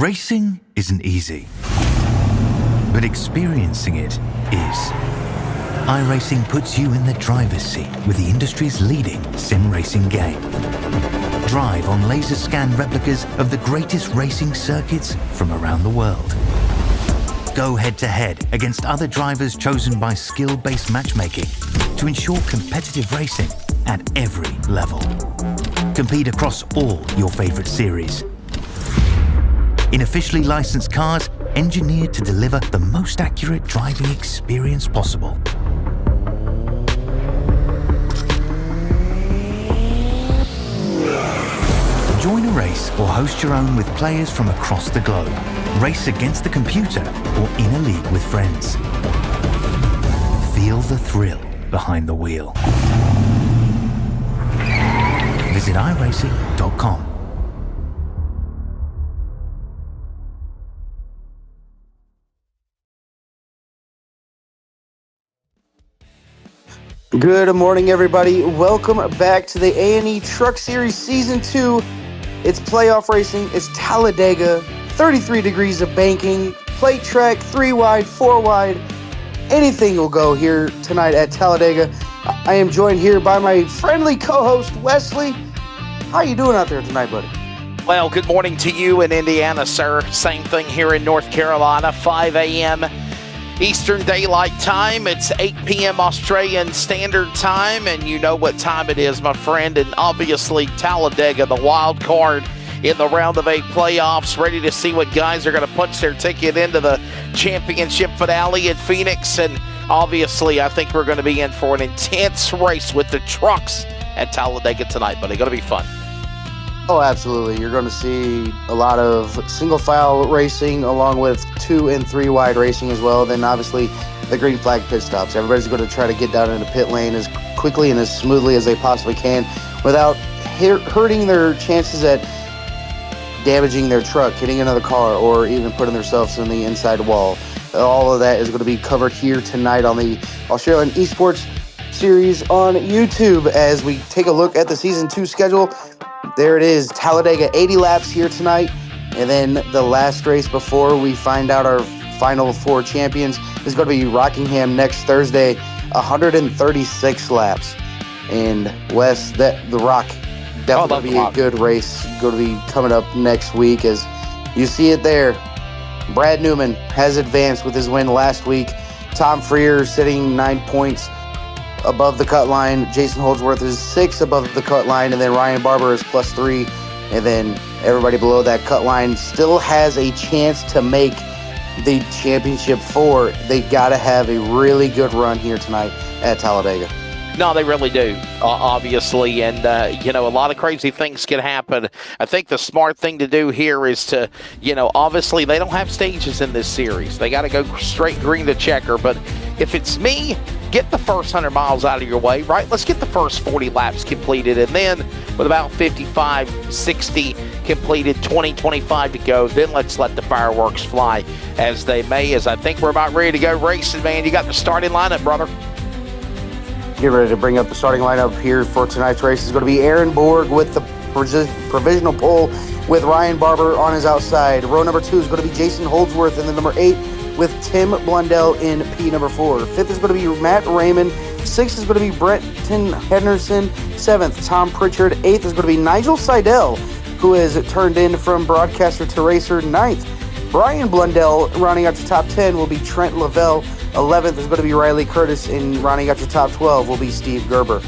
Racing isn't easy, but experiencing it is. iRacing puts you in the driver's seat with the industry's leading sim racing game. Drive on laser scan replicas of the greatest racing circuits from around the world. Go head-to-head against other drivers chosen by skill-based matchmaking to ensure competitive racing at every level. Compete across all your favorite series. In officially licensed cars, engineered to deliver the most accurate driving experience possible. Join a race or host your own with players from across the globe. Race against the computer or in a league with friends. Feel the thrill behind the wheel. Visit iRacing.com. Good morning, everybody. Welcome back to the A&E Truck Series Season 2. It's playoff racing. It's Talladega. 33 degrees of banking. Plate track, 3 wide, 4 wide. Anything will go here tonight at Talladega. I am joined here by my friendly co-host, Wesley. How you doing out there tonight, buddy? Well, good morning to you in Indiana, sir. Same thing here in North Carolina, 5 a.m. Eastern Daylight Time. It's 8 p.m. Australian Standard Time, and you know what time it is, my friend. And obviously, Talladega, the wild card in the round of 8 playoffs, ready to see what guys are going to punch their ticket into the championship finale at Phoenix. And obviously, I think we're going to be in for an intense race with the trucks at Talladega tonight, but it's going to be fun. Oh, absolutely. You're going to see a lot of single file racing along with 2 and 3 wide racing as well. Then obviously the green flag pit stops. Everybody's going to try to get down in the pit lane as quickly and as smoothly as they possibly can without hurting their chances at damaging their truck, hitting another car, or even putting themselves in the inside wall. All of that is going to be covered here tonight on the Australian Esports Series on YouTube as we take a look at the Season 2 schedule. There it is, Talladega, 80 laps here tonight. And then the last race before we find out our final 4 champions is going to be Rockingham next Thursday, 136 laps. And Wes, the Rock, definitely going to be a good race. Going to be coming up next week as you see it there. Brad Newman has advanced with his win last week. Tom Freer sitting 9 points above the cut line. Jason Holdsworth is 6 above the cut line, and then Ryan Barber is +3. And then everybody below that cut line still has a chance to make the championship 4. They got to have a really good run here tonight at Talladega. No, they really do, obviously, and, a lot of crazy things can happen. I think the smart thing to do here is to, obviously they don't have stages in this series. They got to go straight green to checker, but if it's me, get the first 100 miles out of your way, right? Let's get the first 40 laps completed, and then with about 55, 60 completed, 20, 25 to go, then let's let the fireworks fly as they may, as I think we're about ready to go racing, man. You got the starting lineup, brother. Get ready to bring up the starting lineup here for tonight's race. It's going to be Aaron Borg with the provisional pole with Ryan Barber on his outside. Row number 2 is going to be Jason Holdsworth, and then number 8 with Tim Blundell in P number 4. 5th is going to be Matt Raymond. 6th is going to be Brenton Henderson. 7th, Tom Pritchard. 8th is going to be Nigel Seidel, who has turned in from broadcaster to racer. 9th, Brian Blundell. Rounding out your top 10 will be Trent Lavelle. 11th is going to be Riley Curtis, and rounding out your top 12 will be Steve Gerber.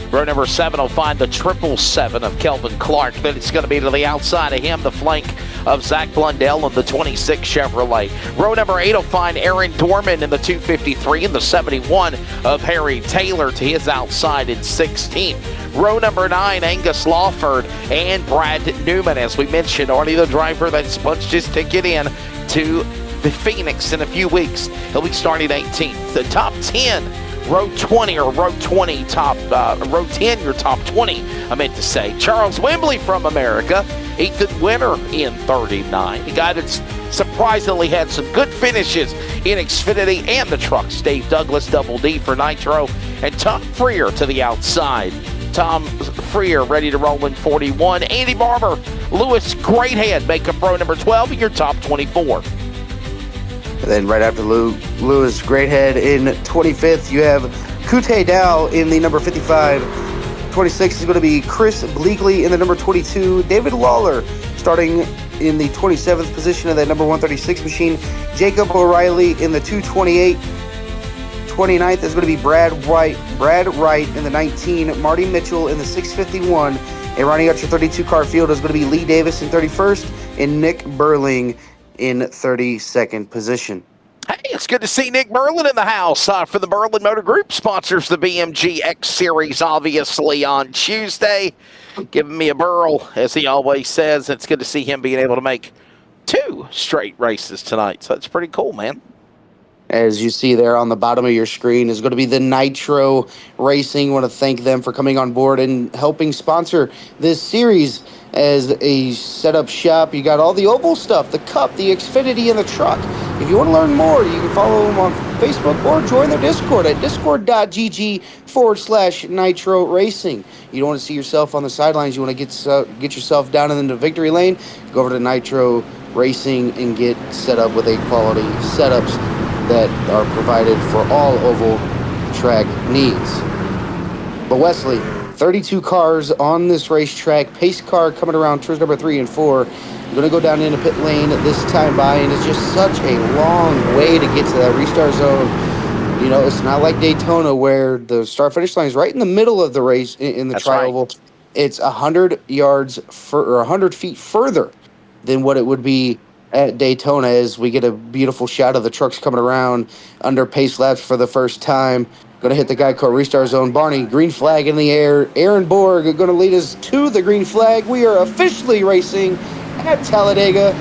Row number 7 will find the 777 of Kelvin Clark. Then it's going to be to the outside of him, the flank of Zach Blundell in the 26 Chevrolet. Row number 8 will find Aaron Dorman in the 253 and the 71 of Harry Taylor to his outside in 16th. Row number 9, Angus Lawford and Brad Newman, as we mentioned, already the driver that's punched his ticket in to the Phoenix in a few weeks. He'll be starting 18th. The top 10, row 20 or row 20 row 10, your top 20, I meant to say. Charles Wembley from America, Ethan Winter in 39. The guy that's surprisingly had some good finishes in Xfinity and the trucks. Dave Douglas, Double D for Nitro, and Tom Freer to the outside. Tom Freer ready to roll in 41. Andy Barber Lewis Greathead make up row number 12 in your top 24. And then right after Lewis Greathead in 25th, you have Kute Dow in the number 55. 26 is going to be Chris Bleakley in the number 22. David Lawler starting in the 27th position of that number 136 machine. Jacob O'Reilly in the 228. 29th is going to be Brad Wright in the 19. Marty Mitchell in the 651. And rounding out your 32 car field is going to be Lee Davis in 31st and Nick Burling in 32nd position. Hey, it's good to see Nick Berlin in the house for the Berlin Motor Group. Sponsors the BMG X Series, obviously, on Tuesday. Giving me a burl, as he always says. It's good to see him being able to make 2 straight races tonight. So it's pretty cool, man. As you see there on the bottom of your screen is going to be the Nitro Racing. I want to thank them for coming on board and helping sponsor this series as a setup shop. You got all the oval stuff, the Cup, the Xfinity, and the truck. If you want to learn more, you can follow them on Facebook or join their Discord at discord.gg/Nitro Racing. You don't want to see yourself on the sidelines. You want to get yourself down in the victory lane. Go over to Nitro Racing and get set up with A-quality setups that are provided for all oval track needs. But Wesley, 32 cars on this racetrack. Pace car coming around towards number 3 and 4. You're going to go down into pit lane this time by, and it's just such a long way to get to that restart zone. You know, it's not like Daytona where the start-finish line is right in the middle of the race in the tri-oval. Right. It's 100 yards or 100 feet further than what it would be at Daytona, as we get a beautiful shot of the trucks coming around under pace laps for the first time. Going to hit the Geico restart zone. Barney, green flag in the air. Aaron Borg going to lead us to the green flag. We are officially racing at Talladega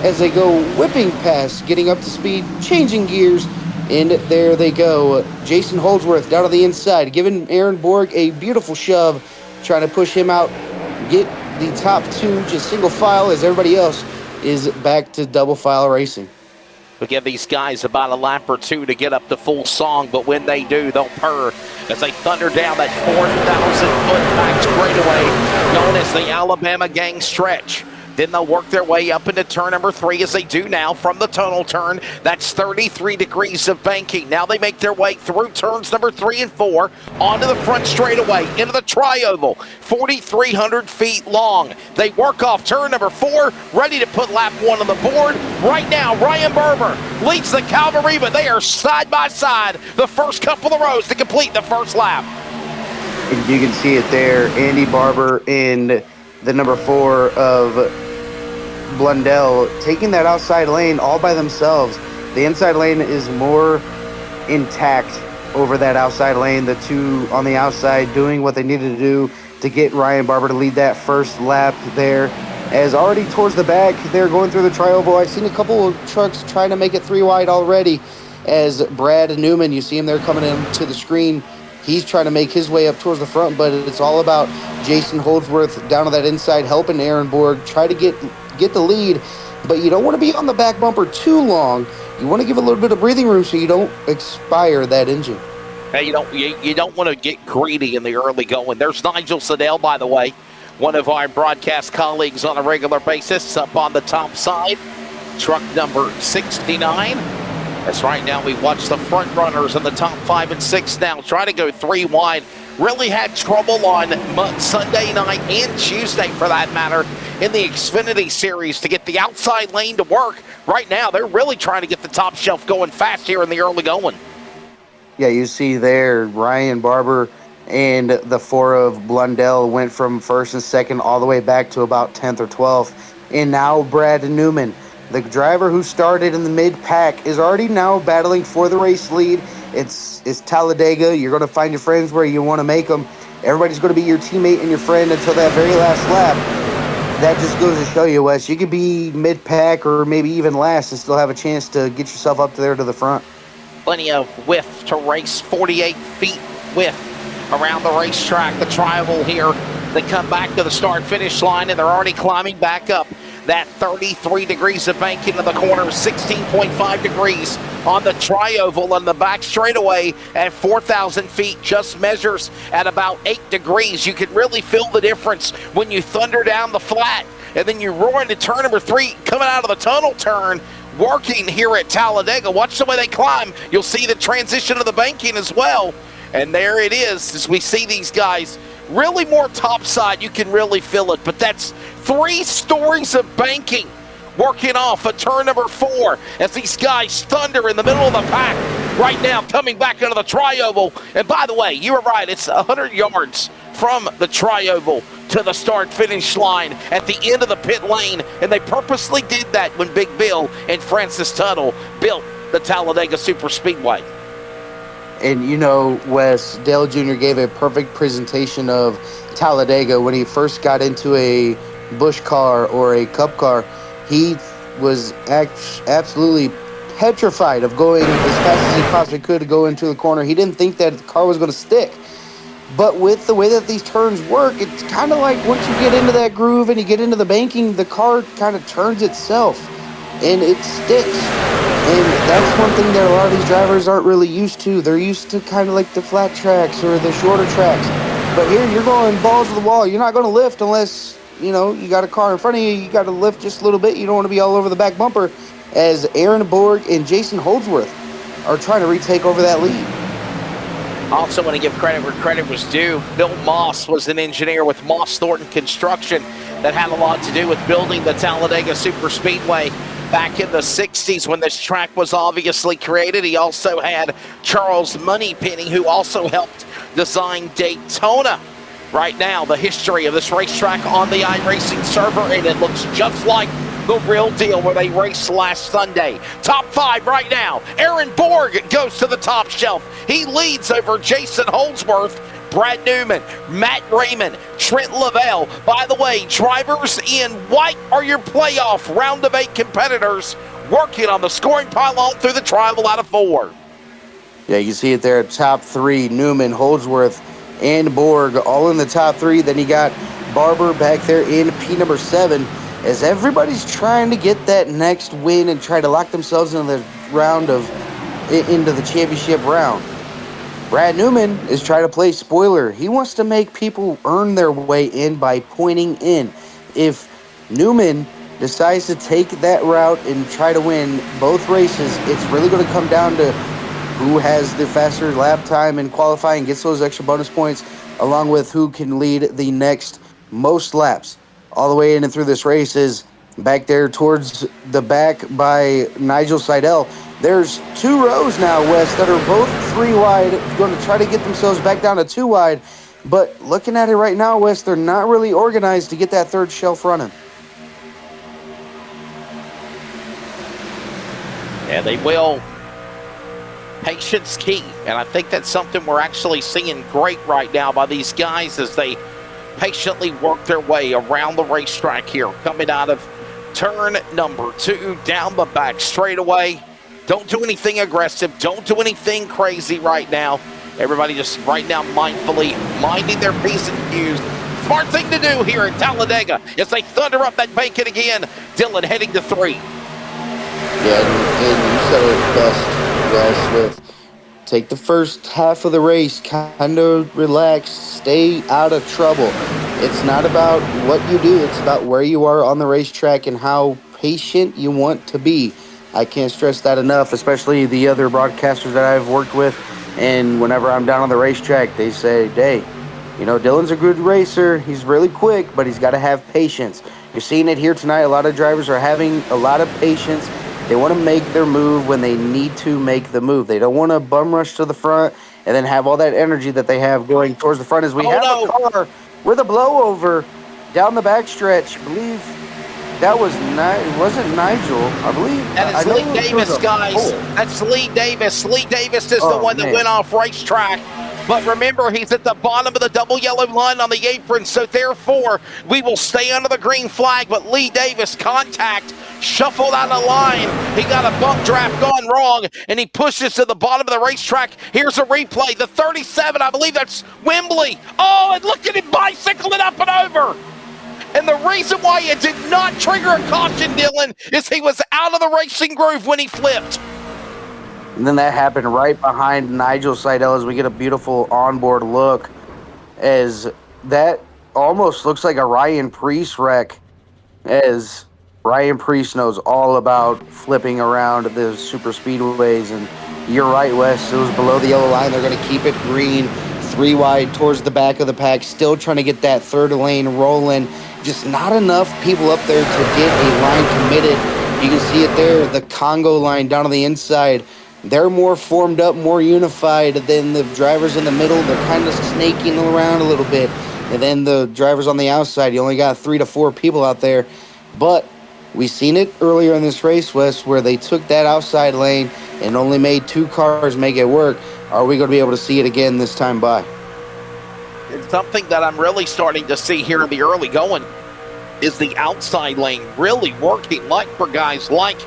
as they go whipping past, getting up to speed, changing gears, and there they go. Jason Holdsworth down to the inside, giving Aaron Borg a beautiful shove, trying to push him out, get the top 2 just single file as everybody else is back to double file racing. We give these guys about a lap or 2 to get up to full song, but when they do, they'll purr as they thunder down that 4,000-foot back straightaway known as the Alabama Gang Stretch. Then they'll work their way up into turn number 3 as they do now from the tunnel turn. That's 33 degrees of banking. Now they make their way through turns number 3 and 4 onto the front straightaway into the tri-oval, 4,300 feet long. They work off turn number 4, ready to put lap 1 on the board. Right now, Ryan Berber leads the cavalry, but they are side by side the first couple of rows to complete the first lap. And you can see it there, Andy Barber in the number 4 of Blundell taking that outside lane all by themselves. The inside lane is more intact over that outside lane. The 2 on the outside doing what they needed to do to get Ryan Barber to lead that first lap there. As already towards the back, they're going through the tri-oval. I've seen a couple of trucks trying to make it 3 wide already. As Brad Newman, you see him there coming into the screen. He's trying to make his way up towards the front, but it's all about Jason Holdsworth down to that inside, helping Aaron Borg try to get the lead. But you don't want to be on the back bumper too long. You want to give a little bit of breathing room so you don't expire that engine. Hey, you don't want to get greedy in the early going. There's Nigel Siddell, by the way, one of our broadcast colleagues on a regular basis, up on the top side. Truck number 69. That's right. Now we watch the front runners in the top 5 and 6 now try to go 3 wide. Really had trouble on Sunday night and Tuesday, for that matter, in the Xfinity Series to get the outside lane to work. Right now, they're really trying to get the top shelf going fast here in the early going. Yeah, you see there, Ryan Barber and the 4 of Blundell went from 1st and 2nd all the way back to about 10th or 12th. And now Brad Newman, the driver who started in the mid-pack, is already now battling for the race lead. It's Talladega. You're going to find your friends where you want to make them. Everybody's going to be your teammate and your friend until that very last lap. That just goes to show you, Wes, you could be mid-pack or maybe even last and still have a chance to get yourself up there to the front. Plenty of width to race, 48 feet width around the racetrack, the tri-oval here. They come back to the start-finish line, and they're already climbing back up that 33 degrees of bank into the corner, 16.5 degrees on the tri-oval, and the back straightaway at 4,000 feet just measures at about 8 degrees. You can really feel the difference when you thunder down the flat. and then you roar into turn number 3, coming out of the tunnel turn, working here at Talladega. Watch the way they climb. You'll see the transition of the banking as well. And there it is as we see these guys really more topside. You can really feel it, but that's 3 stories of banking working off a turn number 4 as these guys thunder in the middle of the pack right now, coming back into the tri-oval. And by the way, you were right, it's 100 yards from the tri-oval to the start-finish line at the end of the pit lane, and they purposely did that when Big Bill and Francis Tuttle built the Talladega Superspeedway. And you know, Wes, Dale Jr. gave a perfect presentation of Talladega when he first got into a Busch car or a Cup car. He was absolutely petrified of going as fast as he possibly could to go into the corner. He didn't think that the car was going to stick. But with the way that these turns work, it's kind of like once you get into that groove and you get into the banking, the car kind of turns itself and it sticks. And that's one thing that a lot of these drivers aren't really used to. They're used to kind of like the flat tracks or the shorter tracks. But here you're going balls to the wall. You're not going to lift unless, you know, you got a car in front of you. You got to lift just a little bit. You don't want to be all over the back bumper, as Aaron Borg and Jason Holdsworth are trying to retake over that lead. Also want to give credit where credit was due. Bill Moss was an engineer with Moss Thornton Construction that had a lot to do with building the Talladega Superspeedway back in the 60s when this track was obviously created. He also had Charles Moneypenny, who also helped design Daytona. Right now, the history of this racetrack on the iRacing server, and it looks just like the real deal where they raced last Sunday. Top 5 right now. Aaron Borg goes to the top shelf. He leads over Jason Holdsworth, Brad Newman, Matt Raymond, Trent Lavelle. By the way, drivers in white are your playoff round of 8 competitors working on the scoring pylon through the tri-oval out of 4. Yeah, you see it there, top 3, Newman, Holdsworth, and Borg all in the top 3. Then you got Barber back there in P number 7, as everybody's trying to get that next win and try to lock themselves into the into the championship round. Brad Newman is trying to play spoiler. He wants to make people earn their way in by pointing in. If Newman decides to take that route and try to win both races, it's really going to come down to who has the faster lap time in qualifying, gets those extra bonus points, along with who can lead the next most laps. All the way in and through this race is back there towards the back by Nigel Seidel. There's 2 rows now, Wes, that are both 3 wide, going to try to get themselves back down to 2 wide. But looking at it right now, Wes, they're not really organized to get that third shelf running. Yeah, they will. Patience key, and I think that's something we're actually seeing great right now by these guys as they patiently work their way around the racetrack here, coming out of turn number 2 down the back straightaway. Don't do anything aggressive. Don't do anything crazy right now. Everybody just right now mindfully minding their P's and Q's. Smart thing to do here at Talladega as they thunder up that banking again. Dylan heading to 3. Yeah, and you said it best, Wes, with take the first half of the race, kind of relax, stay out of trouble. It's not about what you do, it's about where you are on the racetrack and how patient you want to be. I can't stress that enough, especially the other broadcasters that I've worked with. And whenever I'm down on the racetrack, they say, hey, you know, Dylan's a good racer. He's really quick, but he's got to have patience. You're seeing it here tonight. A lot of drivers are having a lot of patience. They want to make their move when they need to make the move. They don't want to bum rush to the front and then have all that energy that they have going towards the front as we have a car with a blowover down the backstretch. I believe that wasn't Nigel. I believe that is Lee Davis, guys. That's Lee Davis. Lee Davis is the one that went off racetrack. But remember, he's at the bottom of the double yellow line on the apron, so therefore we will stay under the green flag. But Lee Davis, contact, shuffled out of line. He got a bump draft gone wrong, and he pushes to the bottom of the racetrack. Here's a replay. The 37, I believe that's Wembley. Oh, and look at him bicycling up and over. And the reason why it did not trigger a caution, Dylan, is he was out of the racing groove when he flipped. And then that happened right behind Nigel Seidel as we get a beautiful onboard look, as that almost looks like a Ryan Preece wreck as Ryan Priest knows all about flipping around the super speedways. And you're right, Wes. It was below the yellow line. They're going to keep it green, 3 wide towards the back of the pack, still trying to get that third lane rolling. Just not enough people up there to get a line committed. You can see it there, the Congo line down on the inside. They're more formed up, more unified than the drivers in the middle. They're kind of snaking around a little bit. And then the drivers on the outside, you only got 3 to 4 people out there. But we seen it earlier in this race, Wes, where they took that outside lane and only made 2 cars make it work. Are we going to be able to see it again this time by? It's something that I'm really starting to see here in the early going is the outside lane really working, like for guys like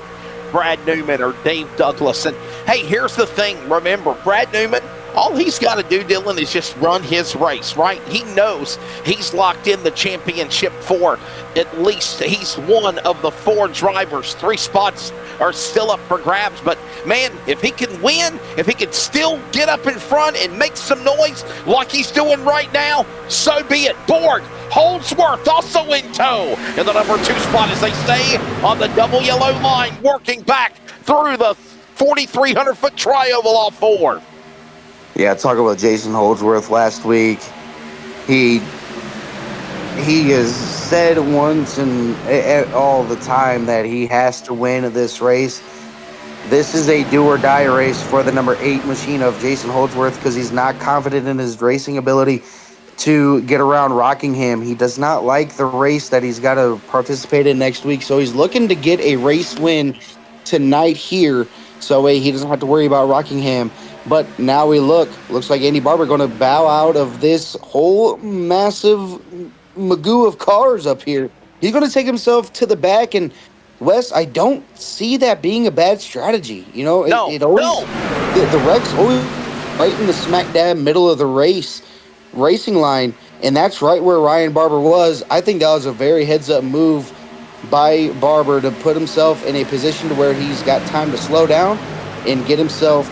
Brad Newman or Dave Douglas. And hey, here's the thing. Remember, Brad Newman, all he's got to do, Dylan, is just run his race, right? He knows he's locked in the championship for at least. He's one of the 4 drivers. 3 spots are still up for grabs. But, man, if he can win, if he can still get up in front and make some noise like he's doing right now, so be it. Borg, Holdsworth also in tow in the number 2 spot as they stay on the double yellow line, working back through the 4,300-foot tri-oval all 4. Yeah, talking about Jason Holdsworth last week, he has said once and all the time that he has to win this race. This is a do-or-die race for the number 8 machine of Jason Holdsworth because he's not confident in his racing ability to get around Rockingham. He does not like the race that he's got to participate in next week, so he's looking to get a race win tonight here so he doesn't have to worry about Rockingham. But now we looks like Andy Barber going to bow out of this whole massive magoo of cars up here. He's going to take himself to the back, and Wes, I don't see that being a bad strategy. You know, it always the wreck's always right in the smack dab middle of the racing line, and that's right where Ryan Barber was. I think that was a very heads-up move by Barber to put himself in a position to where he's got time to slow down and get himself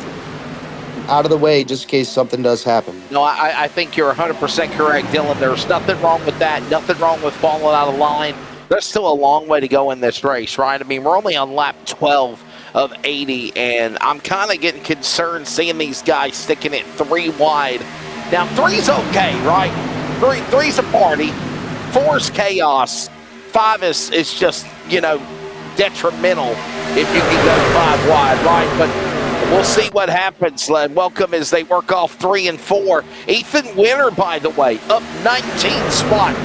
out of the way just in case something does happen. No, I think you're 100% correct, Dylan. There's nothing wrong with that. Nothing wrong with falling out of line. There's still a long way to go in this race, right? I mean, we're only on lap 12 of 80, and I'm kind of getting concerned seeing these guys sticking it 3 wide. Now, 3's okay, right? 3's a party. 4's chaos. 5 is just, you know, detrimental if you can go 5 wide, right? But we'll see what happens. Welcome as they work off 3 and 4. Ethan Winter, by the way, up 19 spot.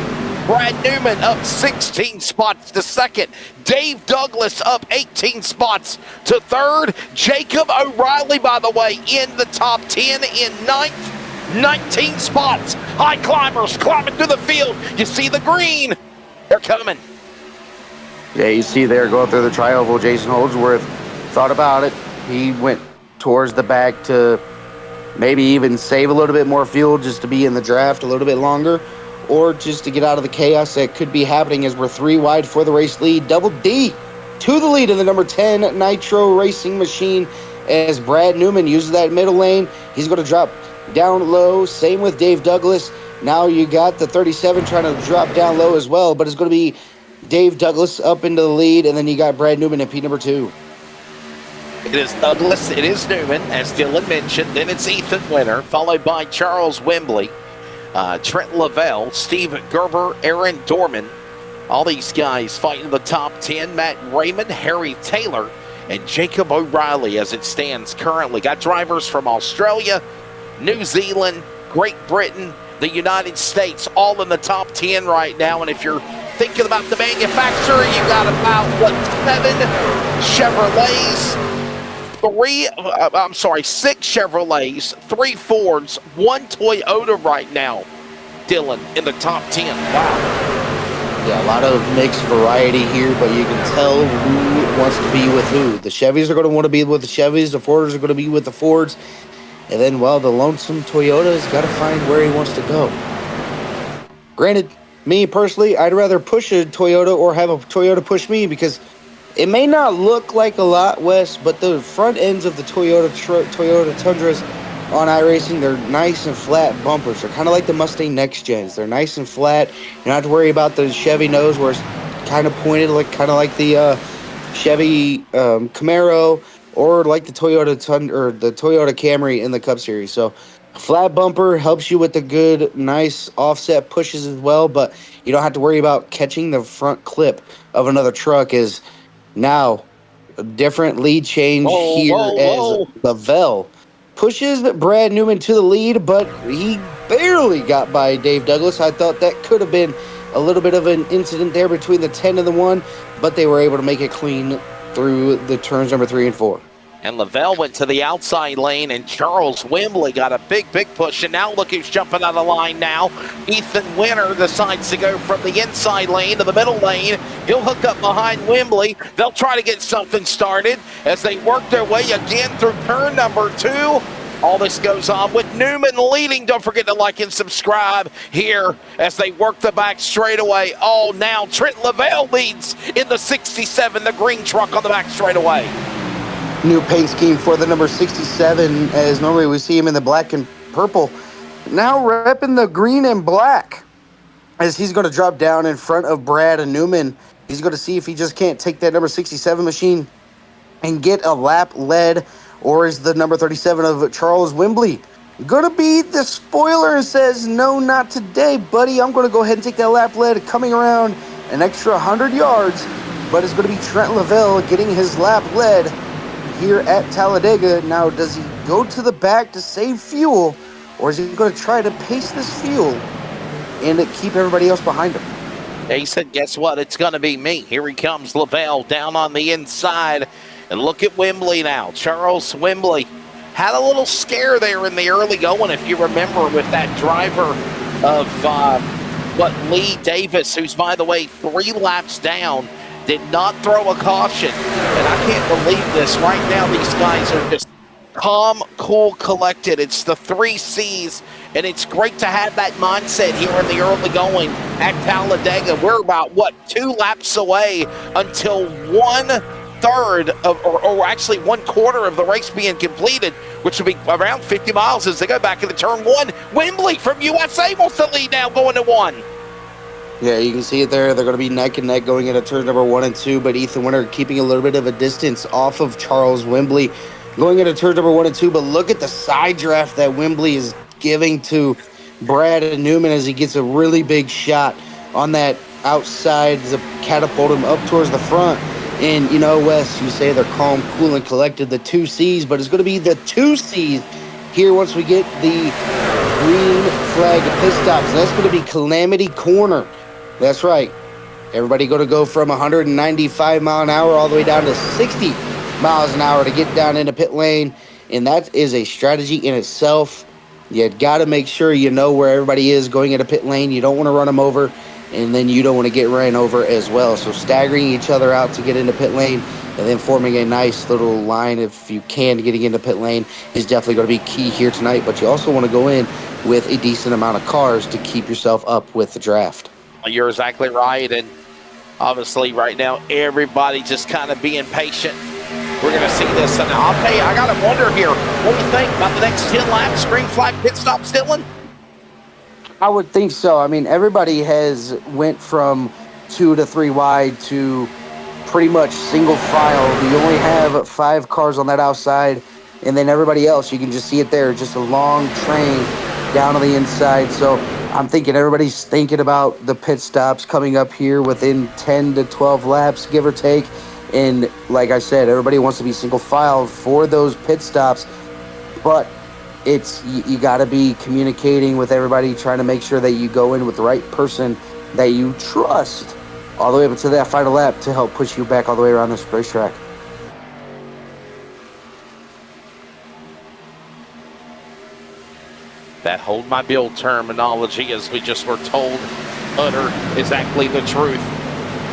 Brad Newman up 16 spots to 2nd. Dave Douglas up 18 spots to 3rd. Jacob O'Reilly, by the way, in the top 10 in 9th. 19 spots. High climbers climbing through the field. You see the green. They're coming. Yeah, you see there going through the tri-oval, Jason Holdsworth thought about it. He went towards the back to maybe even save a little bit more fuel just to be in the draft a little bit longer, or just to get out of the chaos that could be happening as we're 3 wide for the race lead. Double D to the lead in the number 10 Nitro Racing Machine as Brad Newman uses that middle lane. He's going to drop down low. Same with Dave Douglas. Now you got the 37 trying to drop down low as well, but it's going to be Dave Douglas up into the lead, and then you got Brad Newman at P number 2. It is Douglas, it is Newman, as Dylan mentioned. Then it's Ethan Winter, followed by Charles Wembley, Trent Lavelle, Steve Gerber, Aaron Dorman. All these guys fighting the top 10. Matt Raymond, Harry Taylor, and Jacob O'Reilly as it stands currently. Got drivers from Australia, New Zealand, Great Britain, the United States, all in the top 10 right now. And if you're thinking about the manufacturer, you got about, 7 Chevrolets, 6 Chevrolets, 3 Fords, 1 Toyota right now, Dylan, in the top 10. Wow. Yeah, a lot of mixed variety here, but you can tell who wants to be with who. The Chevys are going to want to be with the Chevys, the Forders are going to be with the Fords, and then, well, the lonesome Toyota's got to find where he wants to go. Granted, me personally, I'd rather push a Toyota or have a Toyota push me, because it may not look like a lot, Wes, but the front ends of the Toyota Tundras on iRacing, they're nice and flat bumpers. They're kind of like the Mustang Next Gens. They're nice and flat. You don't have to worry about the Chevy nose where it's kind of pointed, kind of like the Chevy Camaro, or like the Toyota or the Toyota Camry in the Cup Series. So flat bumper helps you with the good, nice offset pushes as well, but you don't have to worry about catching the front clip of another truck. Is now a different lead change Whoa, here whoa, as whoa. Lavelle pushes Brad Newman to the lead, but he barely got by Dave Douglas. I thought that could have been a little bit of an incident there between the 10 and the 1, but they were able to make it clean through the turns number 3 and 4. And Lavelle went to the outside lane, and Charles Wembley got a big push. And now look who's jumping out of line now. Ethan Winter decides to go from the inside lane to the middle lane. He'll hook up behind Wembley. They'll try to get something started as they work their way again through turn number 2. All this goes on with Newman leading. Don't forget to like and subscribe here as they work the back straightaway. Oh, now Trent Lavelle leads in the 67, the green truck on the back straightaway. New paint scheme for the number 67, as normally we see him in the black and purple. Now repping the green and black, as he's going to drop down in front of Brad and Newman. He's going to see if he just can't take that number 67 machine and get a lap led, or is the number 37 of Charles Wembley going to be the spoiler and says, no, not today, buddy. I'm going to go ahead and take that lap led, coming around an extra 100 yards, but it's going to be Trent Lavelle getting his lap led here at Talladega. Now, does he go to the back to save fuel, or is he going to try to pace this fuel and keep everybody else behind him? He said, guess what? It's going to be me. Here he comes, Lavelle, down on the inside. And look at Wembley now. Charles Wembley had a little scare there in the early going, if you remember, with that driver of Lee Davis, who's, by the way, 3 laps down, did not throw a caution. And I can't believe this. Right now, these guys are just calm, cool, collected. It's the 3 C's, and it's great to have that mindset here in the early going at Talladega. We're about, 2 laps away until 1/3 of, or actually 1/4 of the race being completed, which will be around 50 miles as they go back into turn 1. Wembley from USA wants to lead now going to 1. Yeah, you can see it there. They're going to be neck and neck going into turn number 1 and 2, but Ethan Winter keeping a little bit of a distance off of Charles Wembley going into turn number 1 and 2. But look at the side draft that Wembley is giving to Brad and Newman as he gets a really big shot on that outside to catapult him up towards the front. And, you know, Wes, you say they're calm, cool, and collected, the 2 C's, but it's going to be the 2 C's here once we get the green flag pit stops. That's going to be Calamity Corner. That's right. Everybody going to go from 195 mile an hour all the way down to 60 miles an hour to get down into pit lane. And that is a strategy in itself. You got to make sure you know where everybody is going into pit lane. You don't want to run them over, and then you don't want to get ran over as well. So staggering each other out to get into pit lane and then forming a nice little line, if you can, getting into pit lane is definitely going to be key here tonight. But you also want to go in with a decent amount of cars to keep yourself up with the draft. You're exactly right, and obviously right now everybody just kind of being patient. We're going to see this, and I'll tell you, I got to wonder here, what do you think about the next 10 laps, green flag pit stops, Dylan? I would think so. I mean, everybody has went from 2 to 3 wide to pretty much single file. You only have 5 cars on that outside, and then everybody else, you can just see it there, just a long train down on the inside. So I'm thinking everybody's thinking about the pit stops coming up here within 10 to 12 laps, give or take. And like I said, everybody wants to be single file for those pit stops, but it's you got to be communicating with everybody, trying to make sure that you go in with the right person that you trust all the way up to that final lap to help push you back all the way around this racetrack. That hold my bill terminology, as we just were told, utter exactly the truth.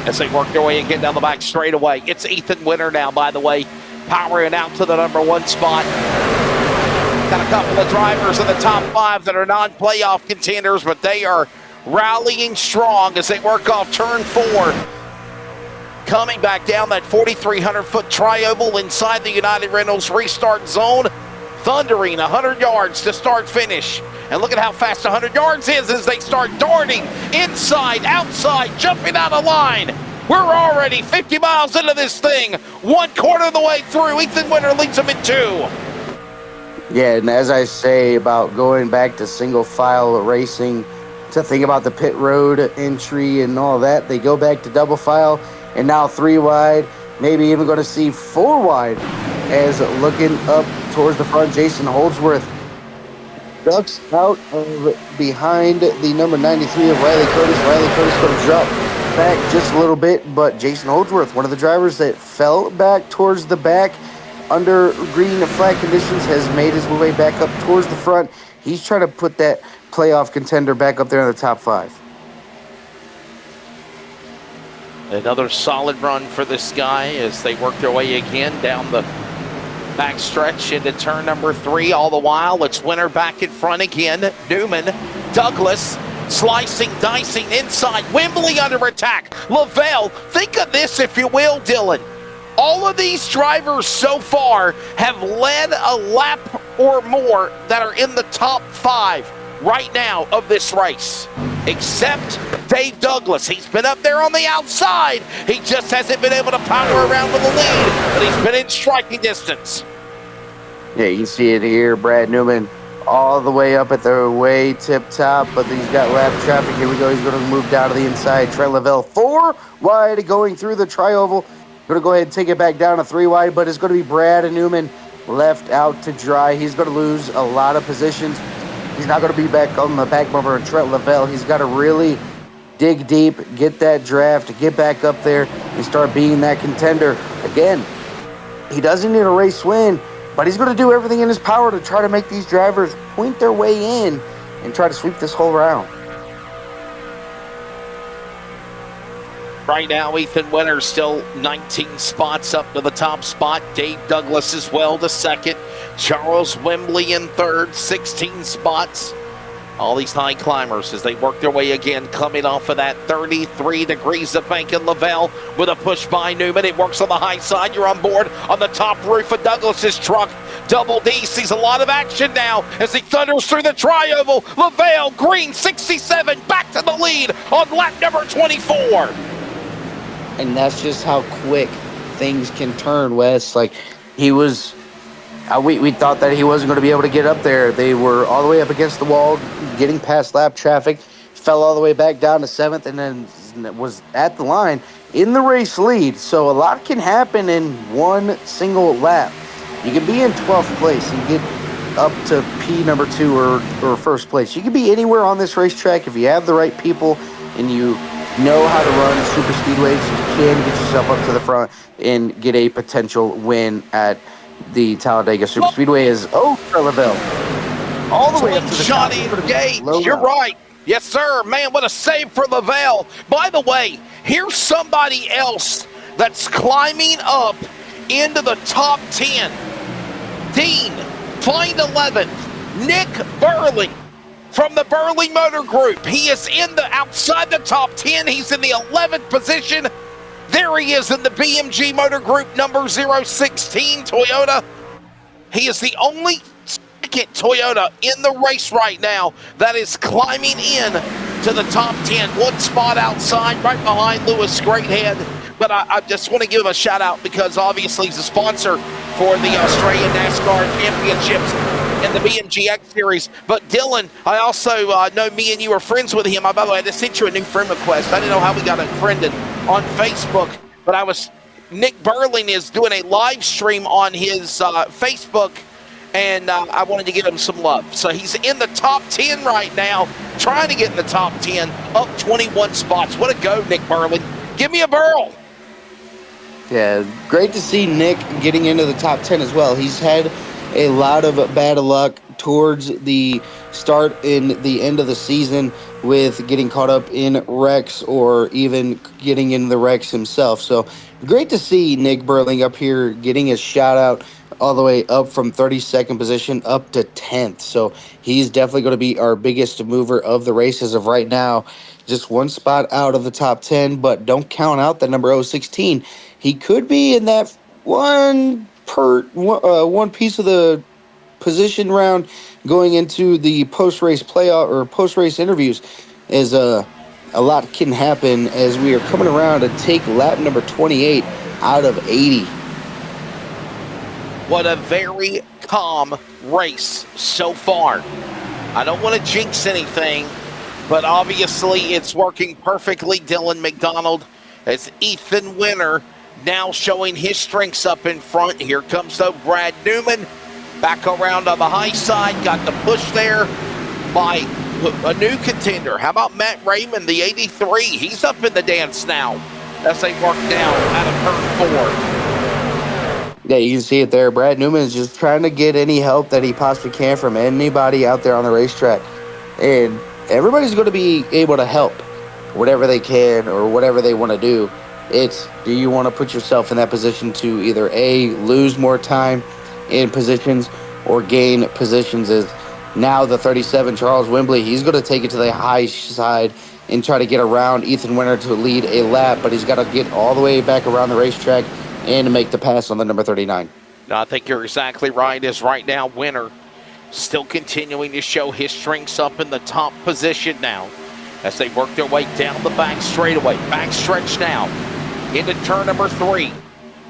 As they work their way and get down the back straightaway. It's Ethan Winter now, by the way, powering out to the number 1 spot. Got a couple of drivers in the top 5 that are non-playoff contenders, but they are rallying strong as they work off turn 4. Coming back down that 4,300-foot tri-oval inside the United Rentals restart zone. Thundering 100 yards to start finish. And look at how fast 100 yards is as they start darting inside, outside, jumping out of line. We're already 50 miles into this thing. 1/4 of the way through. Ethan Winter leads them in 2. Yeah, and as I say about going back to single file racing, to think about the pit road entry and all that, they go back to double file and now 3 wide, maybe even going to see 4 wide as looking up towards the front, Jason Holdsworth ducks out of behind the number 93 of Riley Curtis. Riley Curtis going to drop back just a little bit, but Jason Holdsworth, one of the drivers that fell back towards the back under green flag conditions, has made his way back up towards the front. He's trying to put that playoff contender back up there in the top 5. Another solid run for this guy as they work their way again down the backstretch into turn number 3. All the while, it's Winter back in front again. Newman, Douglas, slicing, dicing inside. Wembley under attack. Lavelle, think of this if you will, Dylan. All of these drivers so far have led a lap or more that are in the top 5 right now of this race, except Dave Douglas. He's been up there on the outside. He just hasn't been able to power around with the lead, but he's been in striking distance. Yeah, you can see it here. Brad Newman all the way up at the way tip top, but he's got lap traffic. Here we go. He's going to move down to the inside. Trent Lavelle 4 wide going through the tri-oval. Going to go ahead and take it back down to 3 wide, but it's going to be Brad Newman left out to dry. He's going to lose a lot of positions. He's not going to be back on the back bumper of Trent Lavelle. He's got to really dig deep, get that draft, get back up there, and start being that contender. Again, he doesn't need a race win, but he's going to do everything in his power to try to make these drivers point their way in and try to sweep this whole round. Right now, Ethan Winter still 19 spots up to the top spot. Dave Douglas as well to second. Charles Wembley in third, 16 spots. All these high climbers as they work their way again, coming off of that 33 degrees of bank in Lavelle with a push by Newman. It works on the high side. You're on board on the top roof of Douglas's truck. Double D sees a lot of action now as he thunders through the tri-oval. Lavelle, green, 67, back to the lead on lap number 24. And that's just how quick things can turn, Wes. Like, he was... we thought that he wasn't going to be able to get up there. They were all the way up against the wall, getting past lap traffic, fell all the way back down to 7th, and then was at the line in the race lead. So a lot can happen in one single lap. You can be in 12th place and get up to P number 2 or first place. You can be anywhere on this racetrack if you have the right people and you know how to run super speedways. You can get yourself up to the front and get a potential win at the Talladega Superspeedway. Is Lavelle all the way up to the top. Engaged. You're right. Yes, sir. Man, what a save for Lavelle. By the way, here's somebody else that's climbing up into the top 10. Dean, find 11th. Nick Burley from the Burley Motor Group. He is outside the top 10. He's in the 11th position. There he is in the BMG Motor Group number 016 Toyota. He is the only second Toyota in the race right now that is climbing in to the top 10. One spot outside, right behind Lewis Greathead. But I just want to give him a shout out because obviously he's a sponsor for the Australian NASCAR Championships and the BMG X Series. But Dylan, I also know me and you are friends with him. By the way, I just sent you a new friend request. I didn't know how we got unfriended on Facebook, but Nick Burling is doing a live stream on his Facebook, and I wanted to give him some love. So he's in the top 10 right now, trying to get in the top 10, up 21 spots. What a go, Nick Burling. Give me a burl. Yeah, great to see Nick getting into the top 10 as well. He's had a lot of bad luck towards the start in the end of the season with getting caught up in wrecks or even getting in the wrecks himself. So great to see Nick Burling up here getting a shout out all the way up from 32nd position up to 10th. So he's definitely going to be our biggest mover of the race as of right now. Just one spot out of the top 10, but don't count out the number 016. He could be in that one piece of the position round going into the post-race playoff or post-race interviews. As a lot can happen as we are coming around to take lap number 28 out of 80. What a very calm race so far. I don't want to jinx anything, but obviously it's working perfectly. Dylan McDonald as Ethan Winter now showing his strengths up in front. Here comes though Brad Newman back around on the high side. Got the push there by a new contender. How about Matt Raymond, the 83? He's up in the dance now as they work down out of turn 4. Yeah, you can see it there. Brad Newman is just trying to get any help that he possibly can from anybody out there on the racetrack. And everybody's going to be able to help whatever they can or whatever they want to do. It's, do you want to put yourself in that position to either A, lose more time in positions or gain positions? As now the 37, Charles Wembley, he's going to take it to the high side and try to get around Ethan Winter to lead a lap, but he's got to get all the way back around the racetrack and to make the pass on the number 39. No, I think you're exactly right. As right now, Winter still continuing to show his strengths up in the top position now as they work their way down the back straightaway. Back stretch now into turn number 3.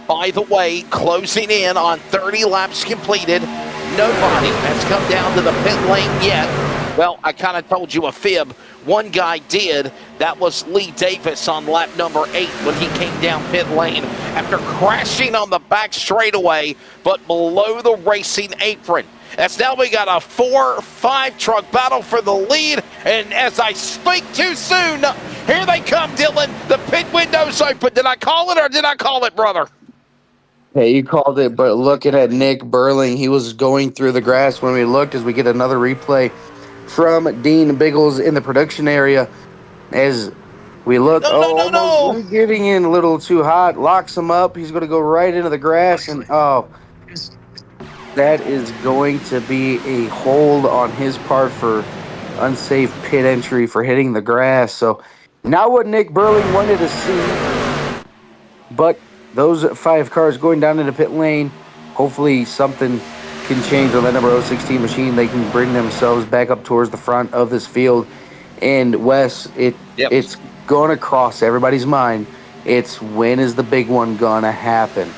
By the way, closing in on 30 laps completed. Nobody has come down to the pit lane yet. Well, I kind of told you a fib. One guy did. That was Lee Davis on lap number 8 when he came down pit lane after crashing on the back straightaway, but below the racing apron. As now we got a 4-5 truck battle for the lead, and as I speak too soon, here they come, Dylan. The pit window's open. Did I call it or did I call it, brother? Hey, you called it, but looking at Nick Burling, he was going through the grass when we looked as we get another replay from Dean Biggles in the production area. As we look, almost getting in a little too hot, locks him up. He's going to go right into the grass, and that is going to be a hold on his part for unsafe pit entry for hitting the grass. So not what Nick Burling wanted to see, but those 5 cars going down into pit lane, hopefully something can change on that number 016 machine. They can bring themselves back up towards the front of this field. And Wes, it's going to cross everybody's mind. It's, when is the big one going to happen?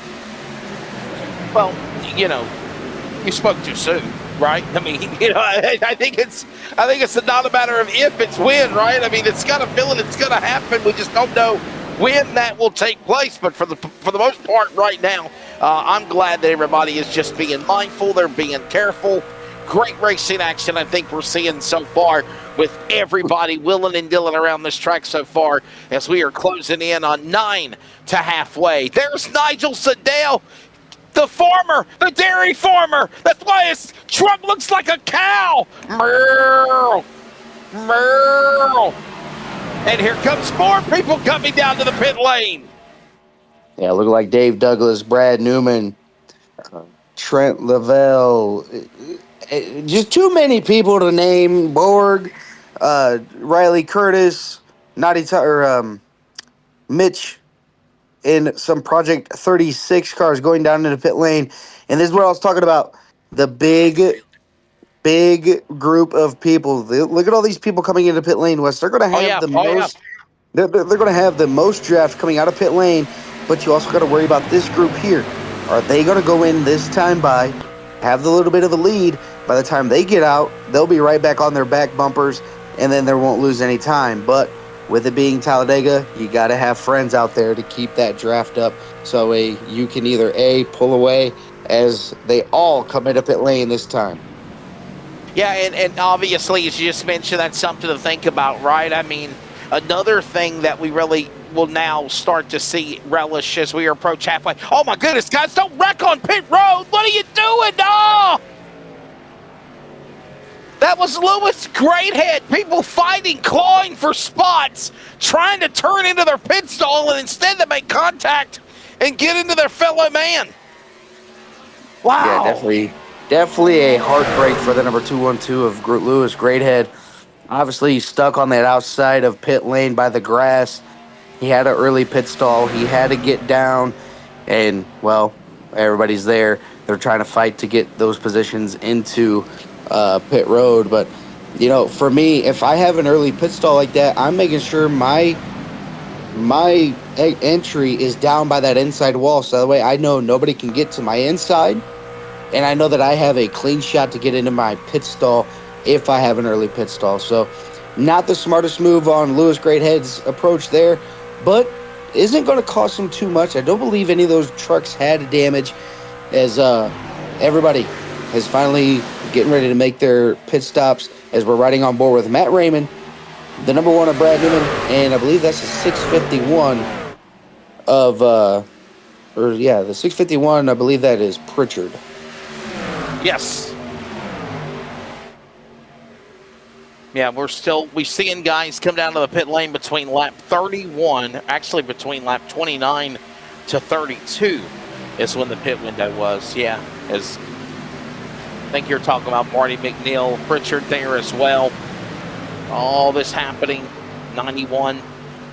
Well, you spoke too soon, right? I mean, I think it's not a matter of if, it's when, right? I mean, it's got a feeling it's going to happen. We just don't know when that will take place. But for the most part right now, I'm glad that everybody is just being mindful. They're being careful. Great racing action I think we're seeing so far with everybody willing and dealing around this track so far as we are closing in on 9 to halfway. There's Nigel Sedale, the farmer, the dairy farmer. That's why his truck looks like a cow. Meow. Meow. And here comes more people coming down to the pit lane. Yeah, look like Dave Douglas, Brad Newman, Trent Lavelle. Just too many people to name. Borg, Riley Curtis, Mitch, and some Project 36 cars going down into pit lane. And this is what I was talking about. The big group of people. Look at all these people coming into pit lane, Wes. They're going to have the most. They're going to have the most draft coming out of pit lane. But you also got to worry about this group here. Are they going to go in this time by, have a little bit of a lead? By the time they get out, they'll be right back on their back bumpers, and then they won't lose any time. But with it being Talladega, you got to have friends out there to keep that draft up. So you can either pull away as they all come into pit lane this time. Yeah, and obviously, as you just mentioned, that's something to think about, right? I mean, another thing that we really will now start to see relish as we approach halfway. Oh my goodness, guys, don't wreck on pit road. What are you doing? Oh! That was Lewis Greathead. People fighting, clawing for spots, trying to turn into their pit stall, and instead they make contact and get into their fellow man. Wow. Yeah, definitely a heartbreak for the number 212 of Lewis Greathead. Obviously, he's stuck on that outside of pit lane by the grass. He had an early pit stall. He had to get down, and, well, everybody's there. They're trying to fight to get those positions into pit road, but You know, for me, if I have an early pit stall like that, I'm making sure my entry is down by that inside wall, so that way I know nobody can get to my inside, and I know that I have a clean shot to get into my pit stall if I have an early pit stall. So, not the smartest move on Lewis Greathead's approach there, but isn't going to cost him too much. I don't believe any of those trucks had damage, as everybody is finally getting ready to make their pit stops as we're riding on board with Matt Raymond, the number one of Brad Newman, and I believe that's the 651 of, the 651, I believe that is Pritchard. Yes. Yeah, we seeing guys come down to the pit lane between lap 31, actually between lap 29 to 32 is when the pit window was. Yeah, I think you're talking about Marty McNeil, Pritchard there as well. All this happening, 91.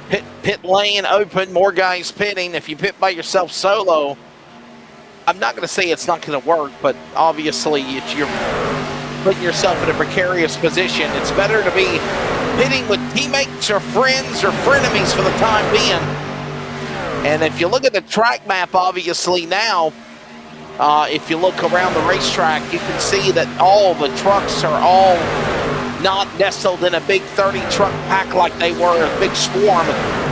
Pit lane open, more guys pitting. If you pit by yourself solo, I'm not going to say it's not going to work, but obviously you're putting yourself in a precarious position. It's better to be pitting with teammates or friends or frenemies for the time being. And if you look at the track map, obviously now, if you look around the racetrack, you can see that all the trucks are all not nestled in a big 30 truck pack like they were, a big swarm.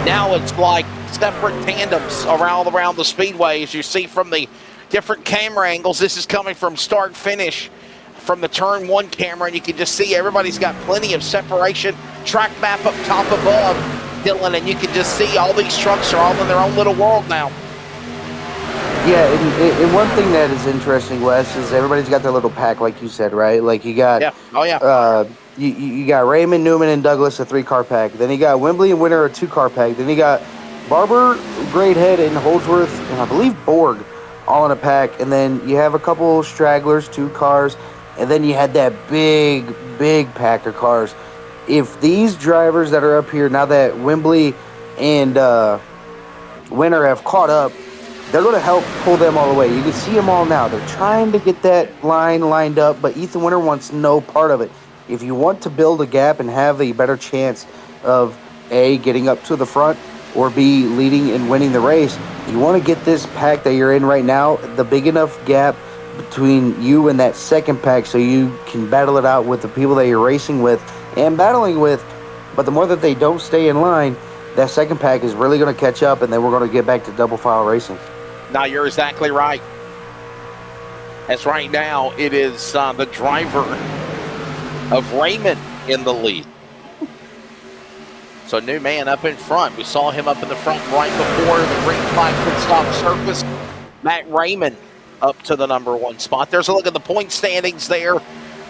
Now it's like separate tandems around the speedway, as you see from the different camera angles. This is coming from start finish from the turn one camera, and you can just see everybody's got plenty of separation. Track map up top above, Dylan, and you can just see all these trucks are all in their own little world now. Yeah, and one thing that is interesting, Wes, is everybody's got their little pack, like you said, right? Like you got, you got Raymond, Newman, and Douglas, a 3-car pack. Then you got Wembley and Winter, a 2-car pack. Then you got Barber, Greathead, and Holdsworth, and I believe Borg, all in a pack. And then you have a couple stragglers, 2 cars, and then you had that big pack of cars. If these drivers that are up here, now that Wembley and Winter have caught up, they're going to help pull them all the way. You can see them all now. They're trying to get that line lined up, but Ethan Winter wants no part of it. If you want to build a gap and have a better chance of A, getting up to the front, or B, leading and winning the race, you want to get this pack that you're in right now, the big enough gap between you and that second pack so you can battle it out with the people that you're racing with and battling with. But the more that they don't stay in line, that second pack is really going to catch up, and then we're going to get back to double file racing. No, you're exactly right. As right now, it is the driver of Raymond in the lead. So new man up in front. We saw him up in the front right before the green flag pit stop surface. Matt Raymond up to the number 1 spot. There's a look at the point standings there.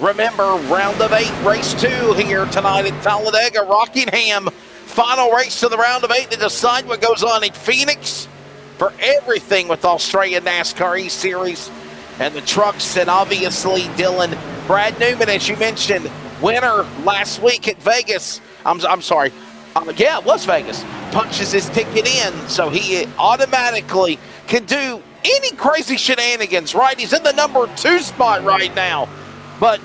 Remember, round of 8, race 2 here tonight at Talladega, Rockingham. Final race to the round of 8 to decide what goes on in Phoenix for everything with Australian NASCAR E-Series and the trucks, and obviously, Dylan, Brad Newman, as you mentioned, winner last week at Vegas. I'm sorry. Yeah, it was Vegas. Punches his ticket in, so he automatically can do any crazy shenanigans, right? He's in the number 2 spot right now. But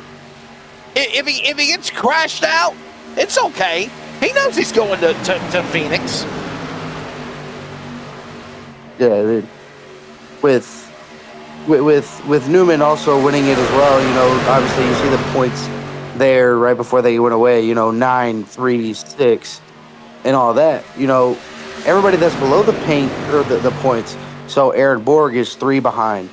if he gets crashed out, it's okay. He knows he's going to Phoenix. Yeah, with Newman also winning it as well, you know, obviously you see the points there right before they went away, you know, 9, 3, 6, and all that. You know, everybody that's below the paint or the points. So Aaron Borg is 3 behind.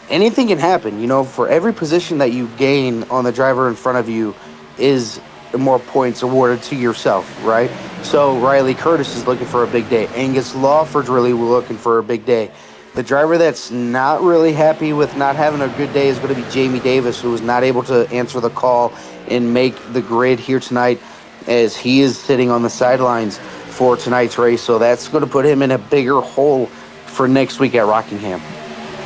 Anything can happen, you know, for every position that you gain on the driver in front of you is more points awarded to yourself, right? So Riley Curtis is looking for a big day. Angus Lawford's really looking for a big day. The driver that's not really happy with not having a good day is going to be Jamie Davis, who was not able to answer the call and make the grid here tonight, as he is sitting on the sidelines for tonight's race. So that's going to put him in a bigger hole for next week at Rockingham.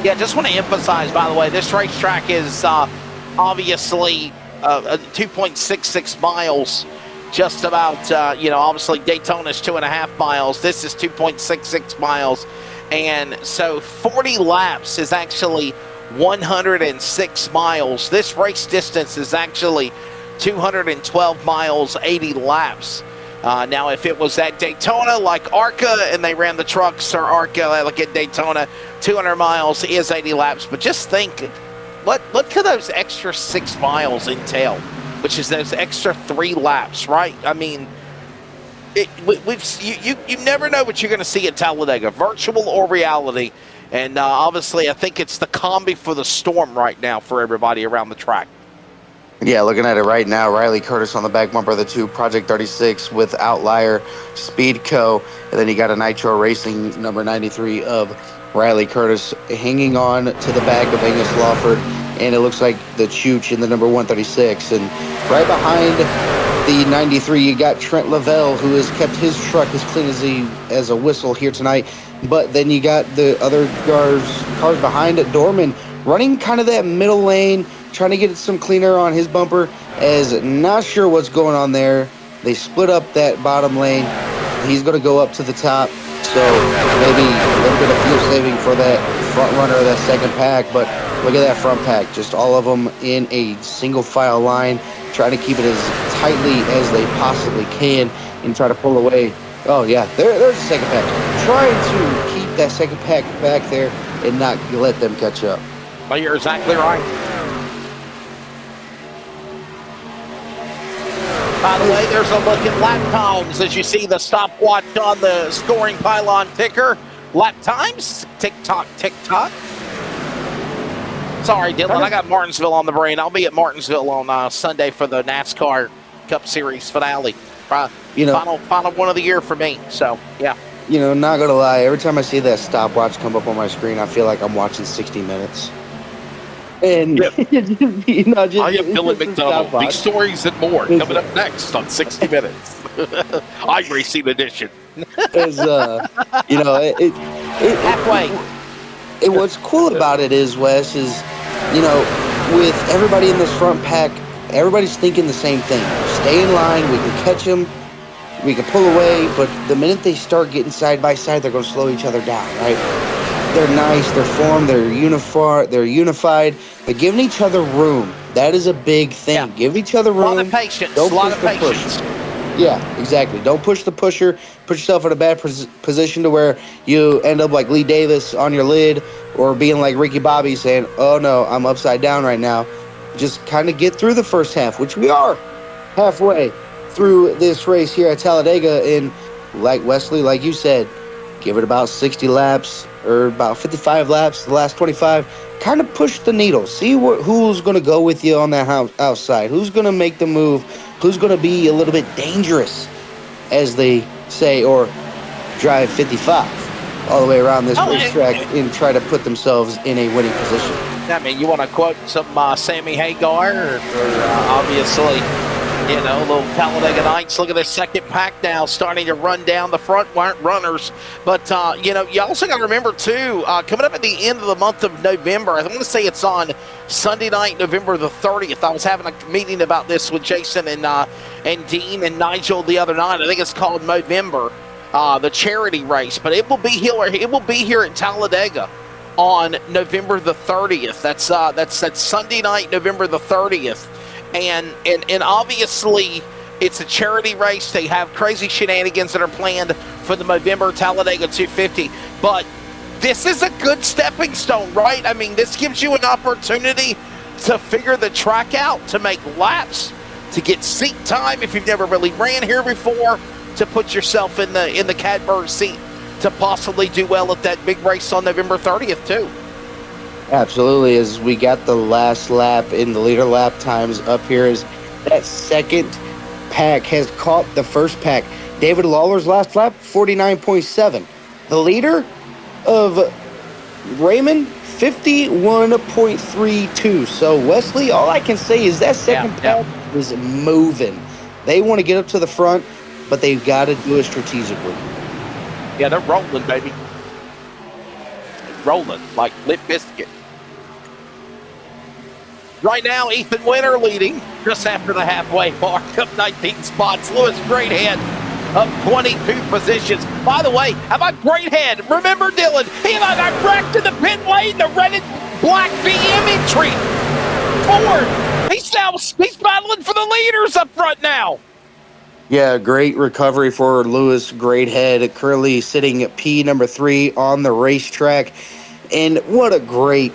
Yeah, just want to emphasize, by the way, this racetrack is obviously 2.66 miles, just about, obviously Daytona's 2.5 miles. This is 2.66 miles. And so 40 laps is actually 106 miles. This race distance is actually 212 miles, 80 laps. Now, if it was at Daytona like ARCA and they ran the trucks or ARCA like at Daytona, 200 miles is 80 laps. But just think, what could those extra 6 miles entail, which is those extra 3 laps, right? I mean, you never know what you're going to see at Talladega, virtual or reality. And obviously, I think it's the combi for the storm right now for everybody around the track. Yeah, looking at it right now, Riley Curtis on the back bumper of the 2, Project 36 with Outlier, Speedco, and then you got a Nitro Racing number 93 of Riley Curtis hanging on to the back of Angus Lawford, and it looks like the Chooch in the number 136. And right behind the 93, you got Trent Lavelle, who has kept his truck as clean as a whistle here tonight. But then you got the other cars behind it, Dorman, running kind of that middle lane, trying to get some cleaner on his bumper, as not sure what's going on there. They split up that bottom lane. He's going to go up to the top, so maybe a little bit of fuel saving for that front runner, that second pack. But look at that front pack, just all of them in a single file line, trying to keep it as tightly as they possibly can and try to pull away. Oh yeah, there's the second pack. Trying to keep that second pack back there and not let them catch up. Well, you're exactly right. By the way, there's a look at lap times as you see the stopwatch on the scoring pylon ticker. Lap times, tick-tock, tick-tock. Sorry, Dylan, I got Martinsville on the brain. I'll be at Martinsville on Sunday for the NASCAR Cup Series finale. Final one of the year for me, so, yeah. You know, not going to lie, every time I see that stopwatch come up on my screen, I feel like I'm watching 60 Minutes. And, yep. I am Dylan McDonald. These stories and more coming up next on 60 Minutes. iRacing edition. Halfway. What's cool about it is, Wes, is, with everybody in this front pack, everybody's thinking the same thing. Stay in line, we can catch them, we can pull away, but the minute they start getting side by side, they're going to slow each other down, right? They're nice, they're formed, they're unified, they're giving each other room. That is a big thing. Yeah. Give each other room. A lot of patience. Yeah, exactly. Don't push the pusher. Put yourself in a bad position to where you end up like Lee Davis on your lid, or being like Ricky Bobby saying, oh no, I'm upside down right now. Just kind of get through the first half, which we are halfway through this race here at Talladega. And like Wesley, like you said, give it about 60 laps or about 55 laps, the last 25. Kind of push the needle. See who's going to go with you on that outside. Who's going to make the move. Who's going to be a little bit dangerous, as they say, or drive 55 all the way around this racetrack and try to put themselves in a winning position. I mean, you want to quote some Sammy Hagar or obviously, little Talladega Nights. Look at this second pack now starting to run down the front runners. But, you also got to remember, too, coming up at the end of the month of November, I want to say it's on Sunday night, November the 30th. I was having a meeting about this with Jason and Dean and Nigel the other night. I think it's called Movember, the charity race. But it will be here at Talladega on November the 30th. That's Sunday night, November the 30th. And obviously, it's a charity race. They have crazy shenanigans that are planned for the Movember Talladega 250. But this is a good stepping stone, right? I mean, this gives you an opportunity to figure the track out, to make laps, to get seat time if you've never really ran here before, to put yourself in the catbird seat to possibly do well at that big race on November 30th, too. Absolutely, as we got the last lap in the leader lap times up here, is that second pack has caught the first pack. David Lawler's last lap, 49.7. The leader of Raymond, 51.32. So, Wesley, all I can say is that second pack is moving. They want to get up to the front, but they've got to do it strategically. Yeah, they're rolling, baby. Rolling like Limp Bizkit. Right now, Ethan Winter leading just after the halfway mark, up 19 spots. Lewis Greathead up 22 positions. By the way, how about Greathead? Remember, Dylan, he got wrecked in the pit lane, the red and black BM entry. Ford, he's now. He's battling for the leaders up front now. Yeah, great recovery for Lewis. Great head. Currently sitting at P number 3 on the racetrack. And what a great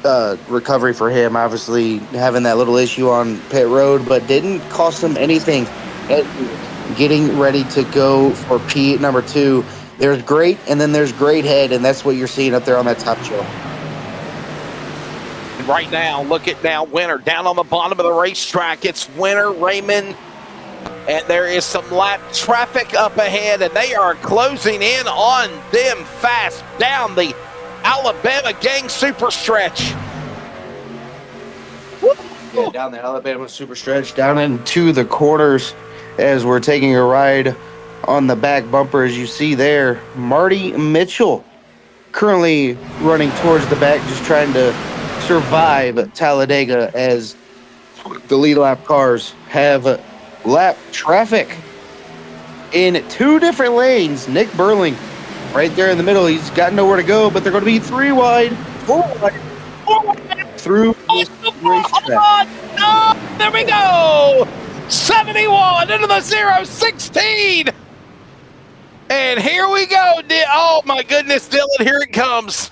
recovery for him. Obviously, having that little issue on pit road, but didn't cost him anything. Getting ready to go for P number 2. There's great, and then there's great head, and that's what you're seeing up there on that top show. Right now, look at now Winter down on the bottom of the racetrack. It's Winter, Raymond, and there is some lap traffic up ahead, and they are closing in on them fast down the Alabama Gang Super Stretch. Yeah, down the Alabama Super Stretch, down into the corners as we're taking a ride on the back bumper. As you see there, Marty Mitchell currently running towards the back, just trying to survive Talladega as the lead lap cars have lap traffic in 2 different lanes. Nick Burling right there in the middle. He's got nowhere to go, but they're going to be 3 wide, 4 wide through this racetrack. Oh, there we go. 71 into the 0-16. And here we go. Oh, my goodness, Dylan, here it comes.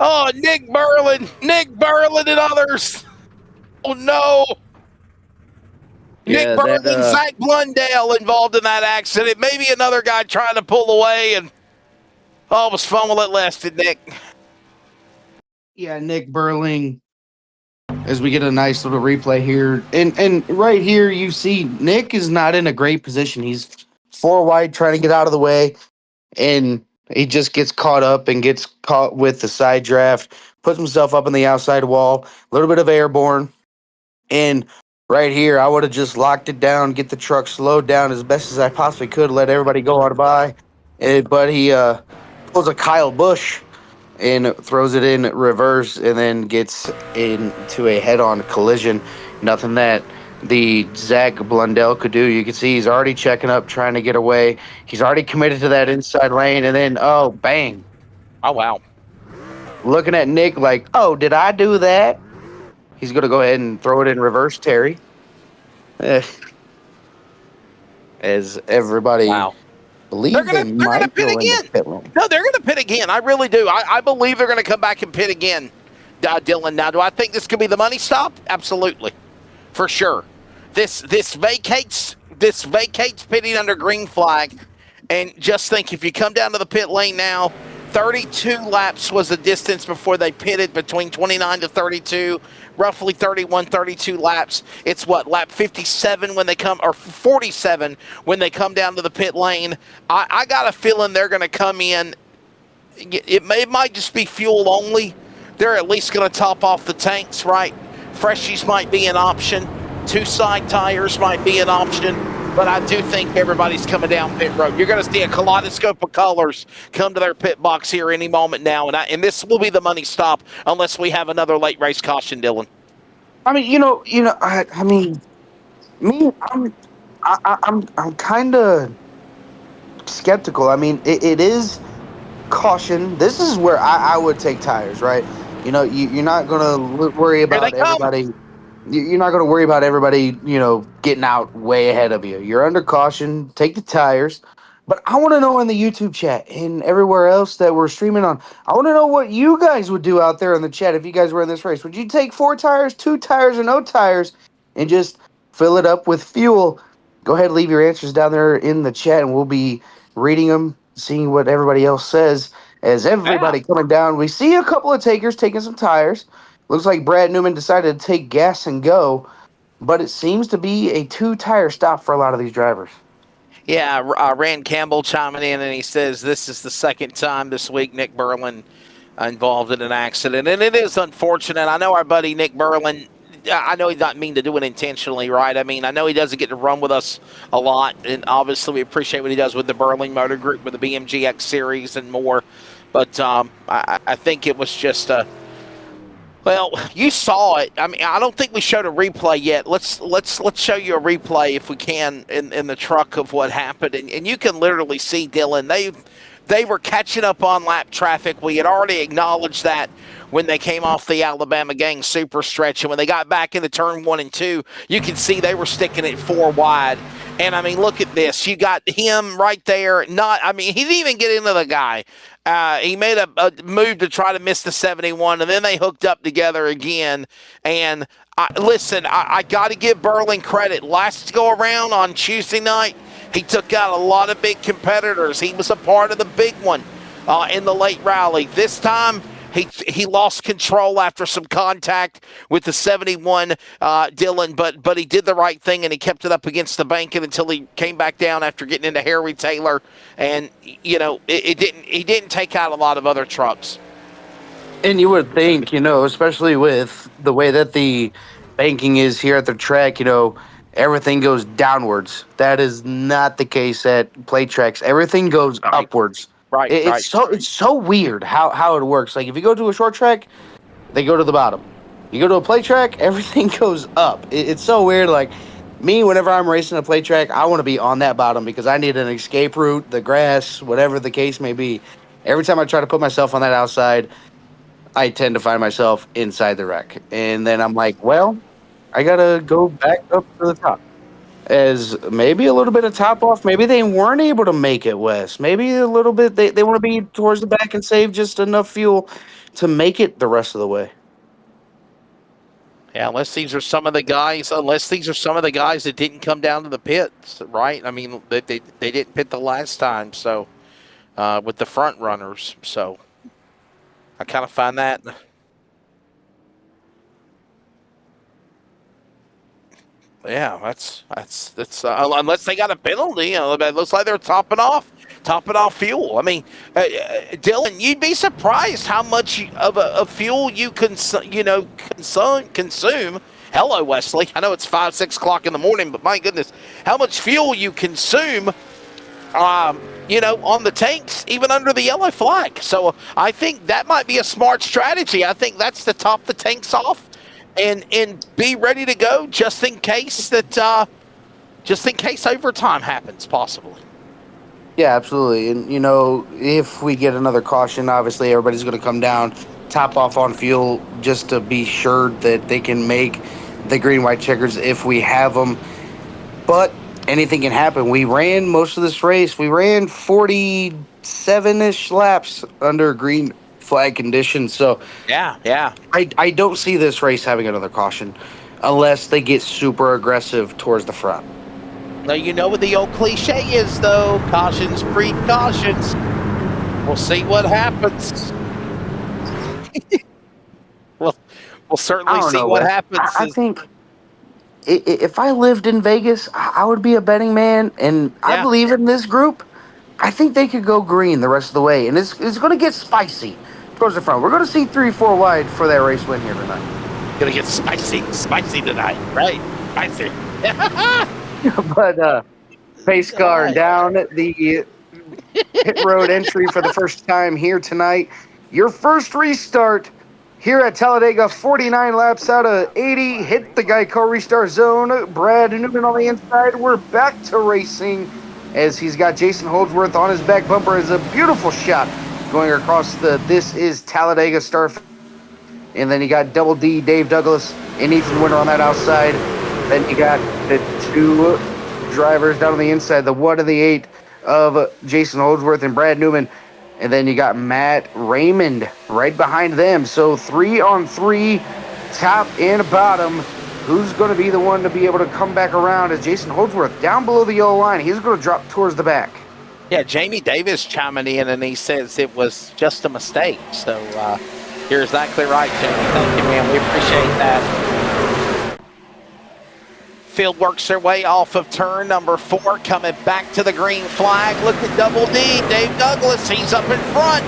Oh, Nick Burlin and others. Oh, no. Yeah, Nick Burlin, Zach Blundell involved in that accident. Maybe another guy trying to pull away, and it was fun while it lasted, Nick. Yeah, Nick Burling, as we get a nice little replay here. And right here, you see Nick is not in a great position. He's 4 wide trying to get out of the way, and he just gets caught up and gets caught with the side draft, puts himself up on the outside wall, a little bit of airborne. And right here, I would have just locked it down, get the truck slowed down as best as I possibly could, let everybody go on by. But he pulls a Kyle Busch and throws it in reverse and then gets into a head-on collision. Nothing that the Zach Blundell could do. You can see he's already checking up, trying to get away. He's already committed to that inside lane, and then, oh, bang. Oh, wow. Looking at Nick like, oh, did I do that? He's going to go ahead and throw it in reverse, Terry. As everybody believes they might go into pit lane. No, they're going to pit again. I really do. I believe they're going to come back and pit again, Dylan. Now, do I think this could be the money stop? Absolutely. For sure. This vacates pitting under green flag. And just think, if you come down to the pit lane now, 32 laps was the distance before they pitted, between 29 to 32, roughly 31, 32 laps. It's what, lap 57 when they come, or 47 when they come down to the pit lane. I got a feeling they're going to come in. It might just be fuel only. They're at least going to top off the tanks, right? Freshies might be an option. 2 side tires might be an option. But I do think everybody's coming down pit road. You're going to see a kaleidoscope of colors come to their pit box here any moment now, and this will be the money stop unless we have another late race caution, Dylan. I mean, I'm kind of skeptical. I mean, it is caution. This is where I would take tires, right? You know, you're not going to worry about everybody. You're not going to worry about everybody, getting out way ahead of you. You're under caution. Take the tires. But I want to know in the YouTube chat and everywhere else that we're streaming on, I want to know what you guys would do out there in the chat if you guys were in this race. Would you take 4 tires, 2 tires, or no tires and just fill it up with fuel? Go ahead and leave your answers down there in the chat, and we'll be reading them, seeing what everybody else says. As everybody coming down, we see a couple of takers taking some tires. Looks like Brad Newman decided to take gas and go, but it seems to be a 2-tire stop for a lot of these drivers. Yeah, Rand Campbell chiming in, and he says this is the second time this week Nick Burlin involved in an accident, and it is unfortunate. I know our buddy Nick Burlin, I know he doesn't mean to do it intentionally, right? I mean, I know he doesn't get to run with us a lot, and obviously we appreciate what he does with the Burling Motor Group, with the BMGX series and more, but I think it was just a... Well, you saw it. I mean, I don't think we showed a replay yet. Let's show you a replay if we can in the truck of what happened, and you can literally see, Dylan, they were catching up on lap traffic. We had already acknowledged that when they came off the Alabama Gang super stretch. And when they got back into turn 1 and 2, you can see they were sticking it 4 wide. And, I mean, look at this. You got him right there. He didn't even get into the guy. He made a move to try to miss the 71, and then they hooked up together again. And, I got to give Berlin credit. Last go around on Tuesday night, he took out a lot of big competitors. He was a part of the big one in the late rally. This time, he lost control after some contact with the 71, Dylan, but he did the right thing, and he kept it up against the banking until he came back down after getting into Harry Taylor. And, he didn't take out a lot of other trucks. And you would think, especially with the way that the banking is here at the track, everything goes downwards. That is not the case at plate tracks. Everything goes upwards. Right. It's so weird how it works. Like if you go to a short track, they go to the bottom. You go to a plate track, everything goes up. It's so weird. Like me, whenever I'm racing a plate track, I want to be on that bottom because I need an escape route, the grass, whatever the case may be. Every time I try to put myself on that outside, I tend to find myself inside the wreck. And then I'm like, well, I got to go back up to the top. As maybe a little bit of top off. Maybe they weren't able to make it, Wes. Maybe a little bit. They want to be towards the back and save just enough fuel to make it the rest of the way. Yeah, unless these are some of the guys that didn't come down to the pits, right? I mean, they didn't pit the last time, so with the front runners. So I kind of find that. Yeah, that's unless they got a penalty. It looks like they're topping off fuel. I mean, Dylan, you'd be surprised how much of a fuel you consume. Hello, Wesley. I know it's 5-6 o'clock in the morning, but my goodness, how much fuel you consume. On the tanks, even under the yellow flag. So I think that might be a smart strategy. I think that's to top the tanks off. And be ready to go just in case overtime happens, possibly. Yeah, absolutely. And, if we get another caution, obviously everybody's going to come down, top off on fuel just to be sure that they can make the green-white checkers if we have them. But anything can happen. We ran most of this race. We ran 47-ish laps under green flag conditions. So yeah. I don't see this race having another caution unless they get super aggressive towards the front. Now, you know what the old cliche is, though. Cautions breed cautions. We'll see what happens. We'll certainly see what happens. I think if I lived in Vegas, I would be a betting man, and I believe in this group. I think they could go green the rest of the way, and it's going to get spicy towards the front. We're going to see 3-4 wide for that race win here tonight. Going to get spicy tonight, right? Spicy. But pace car down the pit road entry for the first time here tonight. Your first restart here at Talladega, 49 laps out of 80. Hit the Geico restart zone. Brad Newman on the inside. We're back to racing as he's got Jason Holdsworth on his back bumper. Is a beautiful shot going across the This Is Talladega start. And then you got Double D, Dave Douglas, and Ethan Winter on that outside. Then you got the two drivers down on the inside, the 1 and the 8 of Jason Holdsworth and Brad Newman. And then you got Matt Raymond right behind them. So 3-on-3, top and bottom. Who's going to be the one to be able to come back around as Jason Holdsworth down below the yellow line? He's going to drop towards the back. Yeah, Jamie Davis chiming in, and he says it was just a mistake. So you're exactly right, Jamie. Thank you, man. We appreciate that. Field works their way off of turn number 4, coming back to the green flag. Look at Double D, Dave Douglas. He's up in front.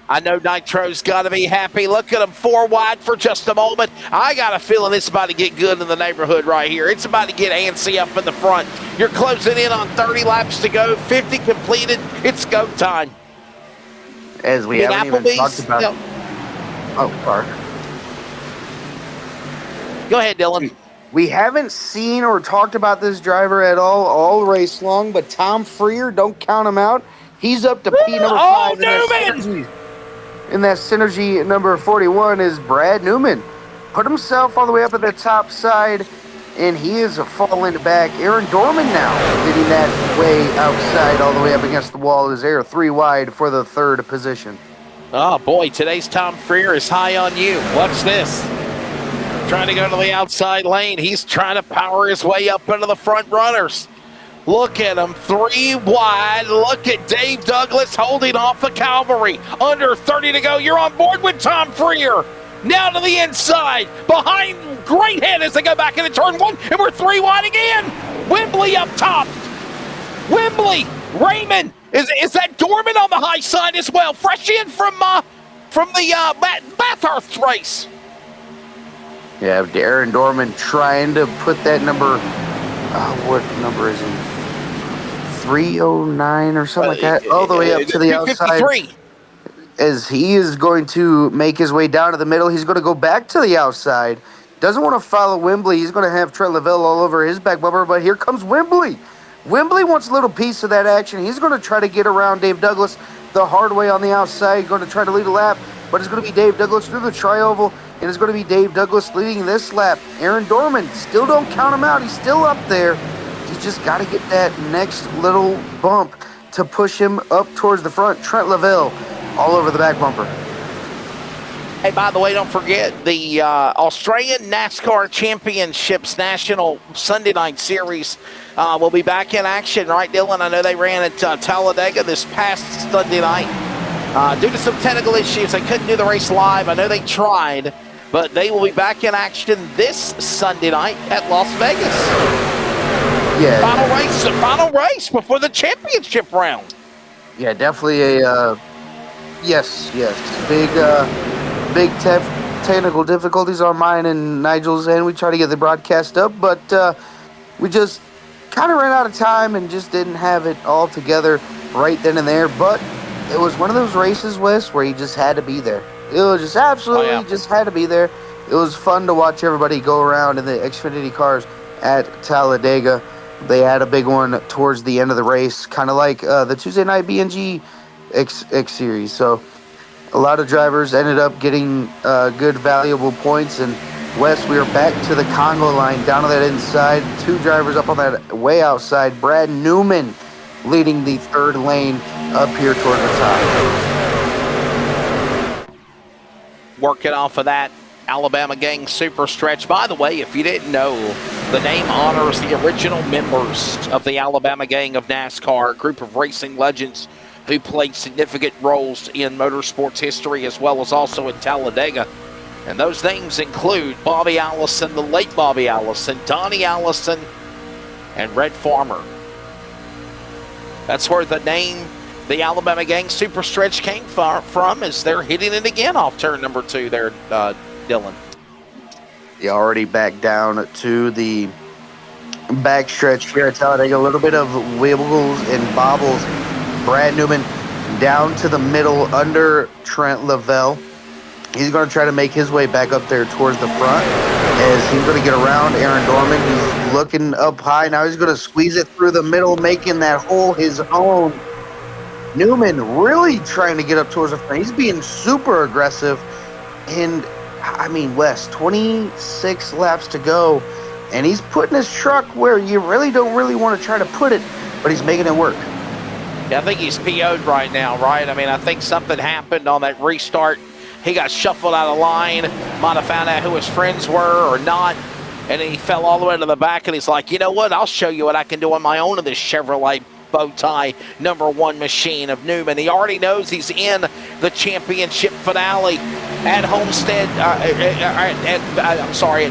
I know Nitro's got to be happy. Look at him 4 wide for just a moment. I got a feeling it's about to get good in the neighborhood right here. It's about to get antsy up in the front. You're closing in on 30 laps to go, 50 completed. It's go time. As we haven't even talked about it. Oh, sorry. Go ahead, Dylan. We haven't seen or talked about this driver at all race long, but Tom Freer, don't count him out. He's up to P number 5 in that synergy number 41 is Brad Newman. Put himself all the way up at the top side, and he is falling back. Aaron Dorman now leading that way outside all the way up against the wall is Air 3 wide for the 3rd position. Oh, boy, today's Tom Freer is high on you. Watch this. Trying to go to the outside lane. He's trying to power his way up into the front runners. Look at him, 3 wide. Look at Dave Douglas holding off the cavalry. Under 30 to go. You're on board with Tom Freer. Now to the inside. Behind Great Head as they go back into turn 1. And we're 3 wide again. Wembley up top. Wembley, Raymond. Is that Dorman on the high side as well? Fresh in from the Bathurst race. Yeah, Aaron Dorman trying to put that number. What number is he? 309 or something like that. All the way up to the outside. As he is going to make his way down to the middle, he's going to go back to the outside. Doesn't want to follow Wembley. He's going to have Trent Lavelle all over his back bumper, but here comes Wembley. Wembley wants a little piece of that action. He's going to try to get around Dave Douglas the hard way on the outside, going to try to lead a lap, but it's going to be Dave Douglas through the tri-oval, and it's going to be Dave Douglas leading this lap. Aaron Dorman, still don't count him out. He's still up there. He's just got to get that next little bump to push him up towards the front. Trent Lavelle all over the back bumper. Hey, by the way, don't forget the Australian NASCAR Championships National Sunday Night Series will be back in action, right, Dylan? I know they ran at Talladega this past Sunday night. Due to some technical issues, they couldn't do the race live. I know they tried, but they will be back in action this Sunday night at Las Vegas. Yeah. Final race before the championship round. Yeah, definitely a yes. Big technical difficulties on mine and Nigel's end. We tried to get the broadcast up, but we just kind of ran out of time and just didn't have it all together right then and there. But it was one of those races, Wes, where you just had to be there. It was just absolutely just had to be there. It was fun to watch everybody go around in the Xfinity cars at Talladega. They had a big one towards the end of the race, kind of like the Tuesday Night BNG X Series. So a lot of drivers ended up getting good, valuable points. And Wes, we are back to the Congo line, down to that inside. 2 drivers up on that way outside. Brad Newman leading the 3rd lane up here toward the top. Working off of that Alabama Gang Super Stretch. By the way, if you didn't know, the name honors the original members of the Alabama Gang of NASCAR, a group of racing legends who played significant roles in motorsports history as well as also in Talladega. And those names include Bobby Allison, the late Bobby Allison, Donnie Allison, and Red Farmer. That's where the name, the Alabama Gang Super Stretch, came from, as they're hitting it again off turn number 2 there, Dylan. You already back down to the backstretch here at Talladega. A little bit of wibbles and bobbles. Brad Newman down to the middle under Trent Lavelle. He's going to try to make his way back up there towards the front as he's going to get around Aaron Dorman. He's looking up high. Now he's going to squeeze it through the middle, making that hole his own. Newman really trying to get up towards the front. He's being super aggressive. And, I mean, Wes, 26 laps to go. And he's putting his truck where you really don't want to try to put it, but he's making it work. Yeah, I think he's PO'd right now, right? I mean, I think something happened on that restart. He got shuffled out of line, might have found out who his friends were or not, and then he fell all the way to the back, and he's like, you know what? I'll show you what I can do on my own in this Chevrolet bow tie number 1 machine of Newman. He already knows he's in the championship finale at Homestead, at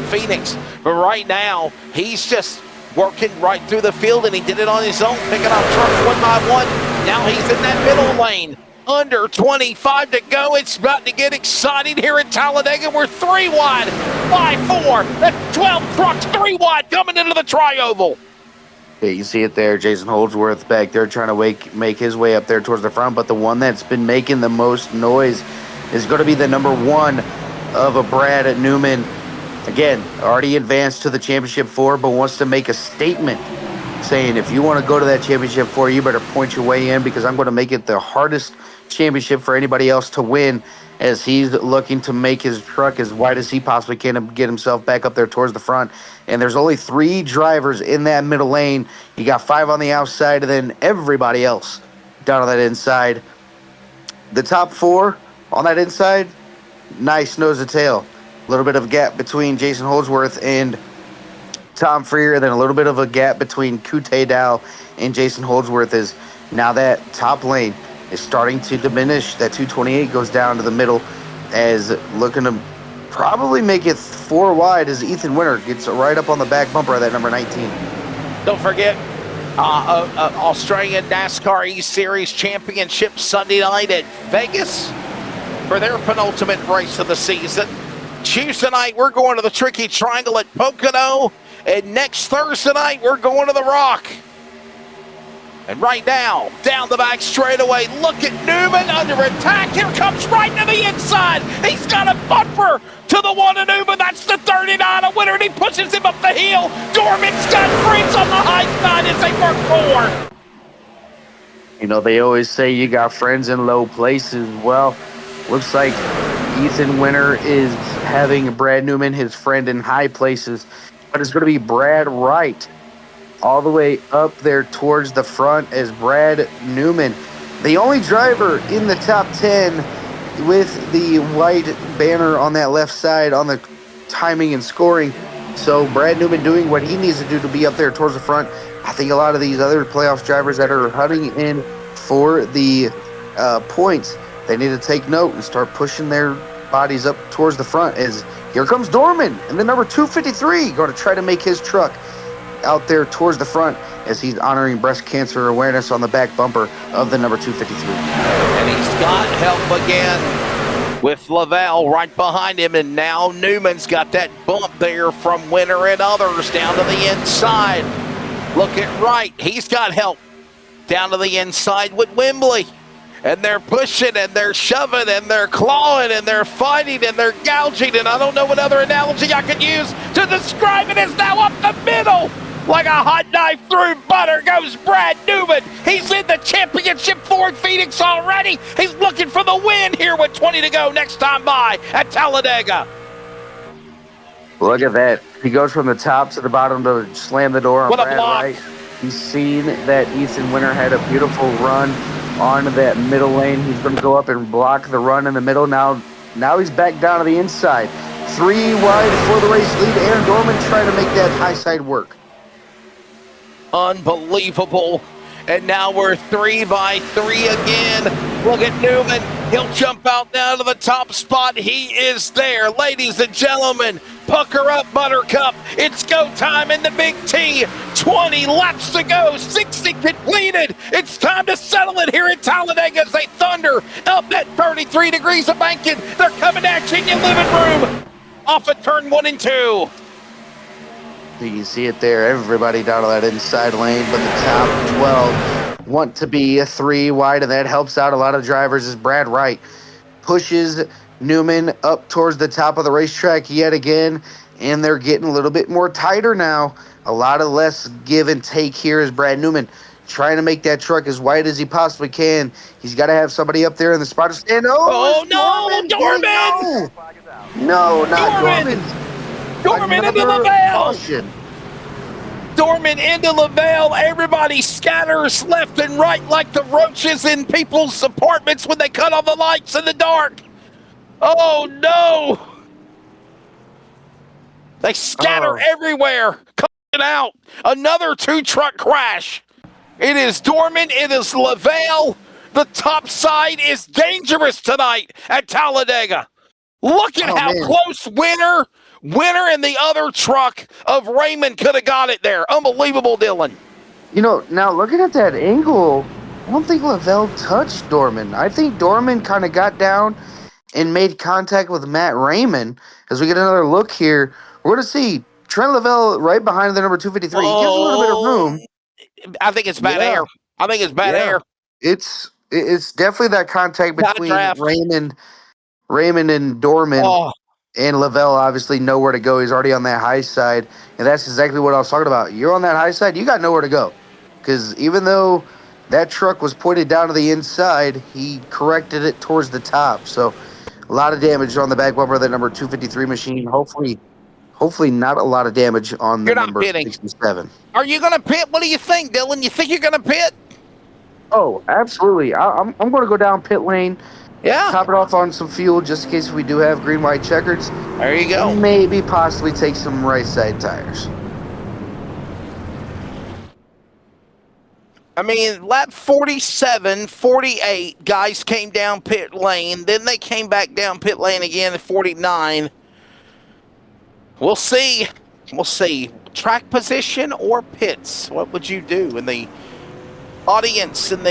Phoenix. But right now, he's just working right through the field, and he did it on his own, picking up trucks 1 by 1. Now he's in that middle lane. Under 25 to go. It's about to get exciting here in Talladega. We're 3 wide, 5-4. That's 12 trucks, 3 wide coming into the tri-oval. Yeah, you see it there. Jason Holdsworth back there trying to make his way up there towards the front. But the one that's been making the most noise is going to be the number 1 of a Brad Newman. Again, already advanced to the championship 4, but wants to make a statement saying, if you want to go to that championship 4, you better point your way in because I'm going to make it the hardest championship for anybody else to win, as he's looking to make his truck as wide as he possibly can to get himself back up there towards the front. And there's only 3 drivers in that middle lane. You got 5 on the outside, and then everybody else down on that inside. The top 4 on that inside, nice nose to tail. A little bit of a gap between Jason Holdsworth and Tom Freer, and then a little bit of a gap between Kute Dow and Jason Holdsworth. Is now that top lane is starting to diminish. That 228 goes down to the middle, as looking to probably make it 4 wide as Ethan Winter gets right up on the back bumper of that number 19. Don't forget, Australian NASCAR E-Series Championship Sunday night at Vegas for their penultimate race of the season. Tuesday night, we're going to the Tricky Triangle at Pocono. And next Thursday night, we're going to the Rock. And right now, down the back straightaway, look at Newman under attack. Here comes right to the inside. He's got a bumper to the one of Newman. That's the 39 a winner, and he pushes him up the hill. Dorman's got friends on the high side as they work forward. You know, they always say you got friends in low places. Well, looks like Ethan Winter is having Brad Newman, his friend, in high places. But it's going to be Brad Wright all the way up there towards the front as Brad Newman, the only driver in the top 10 with the white banner on that left side on the timing and scoring. So Brad Newman doing what he needs to do to be up there towards the front. I think a lot of these other playoffs drivers that are hunting in for the points, they need to take note and start pushing their bodies up towards the front, as here comes Dorman and the number 253 going to try to make his truck out there towards the front as he's honoring breast cancer awareness on the back bumper of the number 253. And he's got help again with Lavelle right behind him, and now Newman's got that bump there from Winter and others down to the inside. Look at Wright, he's got help down to the inside with Wembley. And they're pushing, and they're shoving, and they're clawing, and they're fighting, and they're gouging, and I don't know what other analogy I could use to describe it. Is now up the middle. Like a hot knife through butter goes Brad Newman. He's in the championship Ford Phoenix already. He's looking for the win here with 20 to go next time by at Talladega. Look at that. He goes from the top to the bottom to slam the door on What a Brad block. Wright. He's seen that Ethan Winter had a beautiful run on that middle lane. He's going to go up and block the run in the middle. Now he's back down to the inside. 3 wide for the race lead. Aaron Dorman trying to make that high side work. Unbelievable. And now we're 3 by 3 again. Look at Newman. He'll jump out down to the top spot. He is there. Ladies and gentlemen, pucker up, Buttercup. It's go time in the Big T. 20 laps to go. 60 completed. It's time to settle it here at Talladega as they thunder up at 33 degrees of banking. They're coming at you in your living room. Off at turn 1 and 2. You can see it there. Everybody down to that inside lane, but the top 12 want to be a 3 wide, and that helps out a lot of drivers as Brad Wright pushes Newman up towards the top of the racetrack yet again, and they're getting a little bit more tighter now. A lot of less give and take here as Brad Newman trying to make that truck as wide as he possibly can. He's got to have somebody up there in the spot to stand. Oh no, Dorman! No, not Dorman! Dorman into Another Lavelle! caution. Dorman into Lavelle. Everybody scatters left and right like the roaches in people's apartments when they cut on the lights in the dark. Oh no! They scatter everywhere. Coming out. Another 2-truck crash. It is Dorman. It is Lavelle. The top side is dangerous tonight at Talladega. Look at how close Winter and the other truck of Raymond could have got it there. Unbelievable, Dylan. You know, now looking at that angle, I don't think Lavelle touched Dorman. I think Dorman kind of got down and made contact with Matt Raymond. As we get another look here, we're going to see Trent Lavelle right behind the number 253. He gives a little bit of room. I think it's bad air. I think it's bad air. It's definitely that contact between Raymond and Dorman. Oh. And Lavelle obviously nowhere to go. He's already on that high side, and that's exactly what I was talking about. You're on that high side, you got nowhere to go, because even though that truck was pointed down to the inside, he corrected it towards the top. So a lot of damage on the back bumper of that number 253 machine. Hopefully not a lot of damage on the You're not number pitting. 67. Are you going to pit? What do you think, Dylan? You think you're going to pit? Oh, absolutely. I'm going to go down pit lane. Yeah. Top it off on some fuel just in case we do have green, white checkers. There you go. And maybe possibly take some right side tires. I mean, lap 47, 48, guys came down pit lane. Then they came back down pit lane again at 49. We'll see. We'll see. Track position or pits? What would you do in the audience in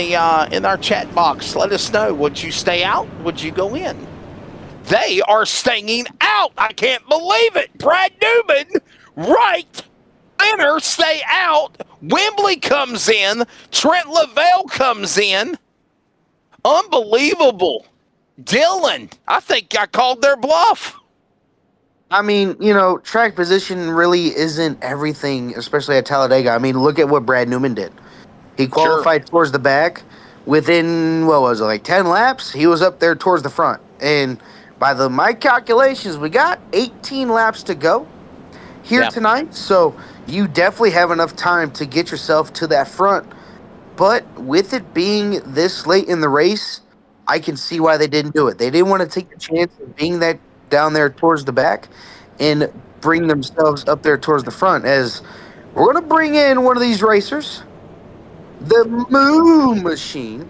our chat box? Let us know. Would you stay out? Would you go in? They are staying out. I can't believe it. Brad Newman, right? Winner, stay out. Wembley comes in. Trent Lavelle comes in. Unbelievable. Dylan, I think I called their bluff. I mean, track position really isn't everything, especially at Talladega. I mean, look at what Brad Newman did. He qualified towards the back. Within, 10 laps, he was up there towards the front. And by my calculations, we got 18 laps to go here tonight. So you definitely have enough time to get yourself to that front. But with it being this late in the race, I can see why they didn't do it. They didn't want to take the chance of being that down there towards the back and bring themselves up there towards the front, as we're going to bring in one of these racers, the Moo Machine,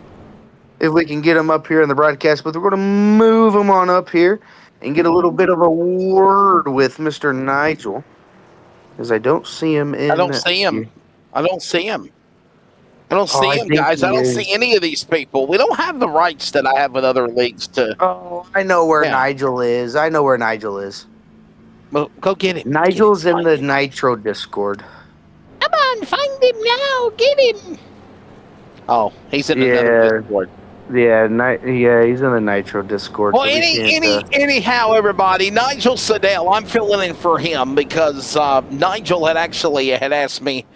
if we can get him up here in the broadcast. But we're going to move him on up here and get a little bit of a word with Mr. Nigel, because I don't see him in. I don't see him. I don't see him, guys. I don't see any of these people. We don't have the rights that I have with other leagues to. Oh, I know where Nigel is. Well, go get him. Nigel's in the Nitro Discord. Come on, find him now. Get him. Oh, he's in another Discord. Yeah, he's in the Nitro Discord. Well, anyhow, everybody, Nigel Sedell, I'm filling in for him because Nigel had asked me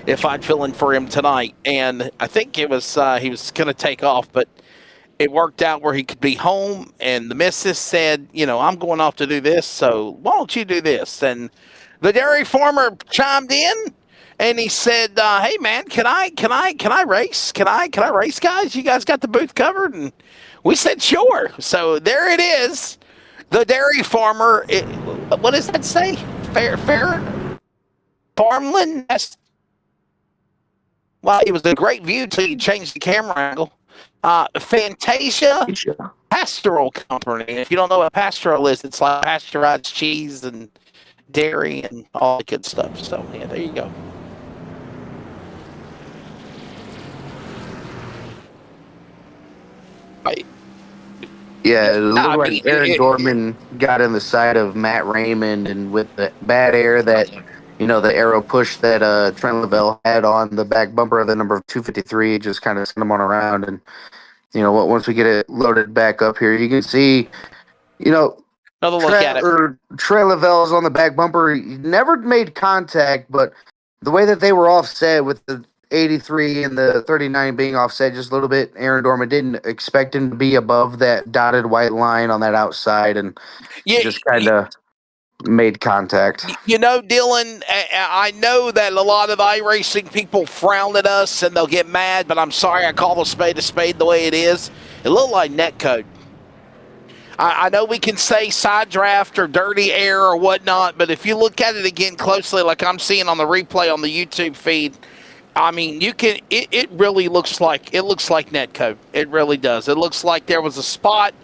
if I'd fill in for him tonight, and I think it was he was going to take off, but it worked out where he could be home, and the missus said, I'm going off to do this, so why don't you do this? And the dairy farmer chimed in, and he said, hey man, can I race? Can I race, guys? You guys got the booth covered? And we said sure. So there it is. The dairy farmer, what does that say? Fair farmland? Well, it was a great view till you changed the camera angle. Fantasia Pastoral Company. If you don't know what pastoral is, it's like pasteurized cheese and dairy and all the good stuff. So, yeah, there you go. Right. Yeah, it looked like Aaron Dorman got in the side of Matt Raymond, and with the bad air that, the aero push that Trent Lavelle had on the back bumper of the number 253, just kind of sent him on around. And, once we get it loaded back up here, you can see, another look at it. Trent Lavelle's on the back bumper. He never made contact, but the way that they were offset with the 83 and the 39 being offset just a little bit, Aaron Dorman didn't expect him to be above that dotted white line on that outside, and just kind of made contact. Dylan, I know that a lot of iRacing people frown at us and they'll get mad, but I'm sorry, I call a spade the way it is. It looked like netcode. I know we can say side draft or dirty air or whatnot, but if you look at it again closely, like I'm seeing on the replay on the YouTube feed, I mean, it really looks like netcode. It really does. It looks like there was a spot.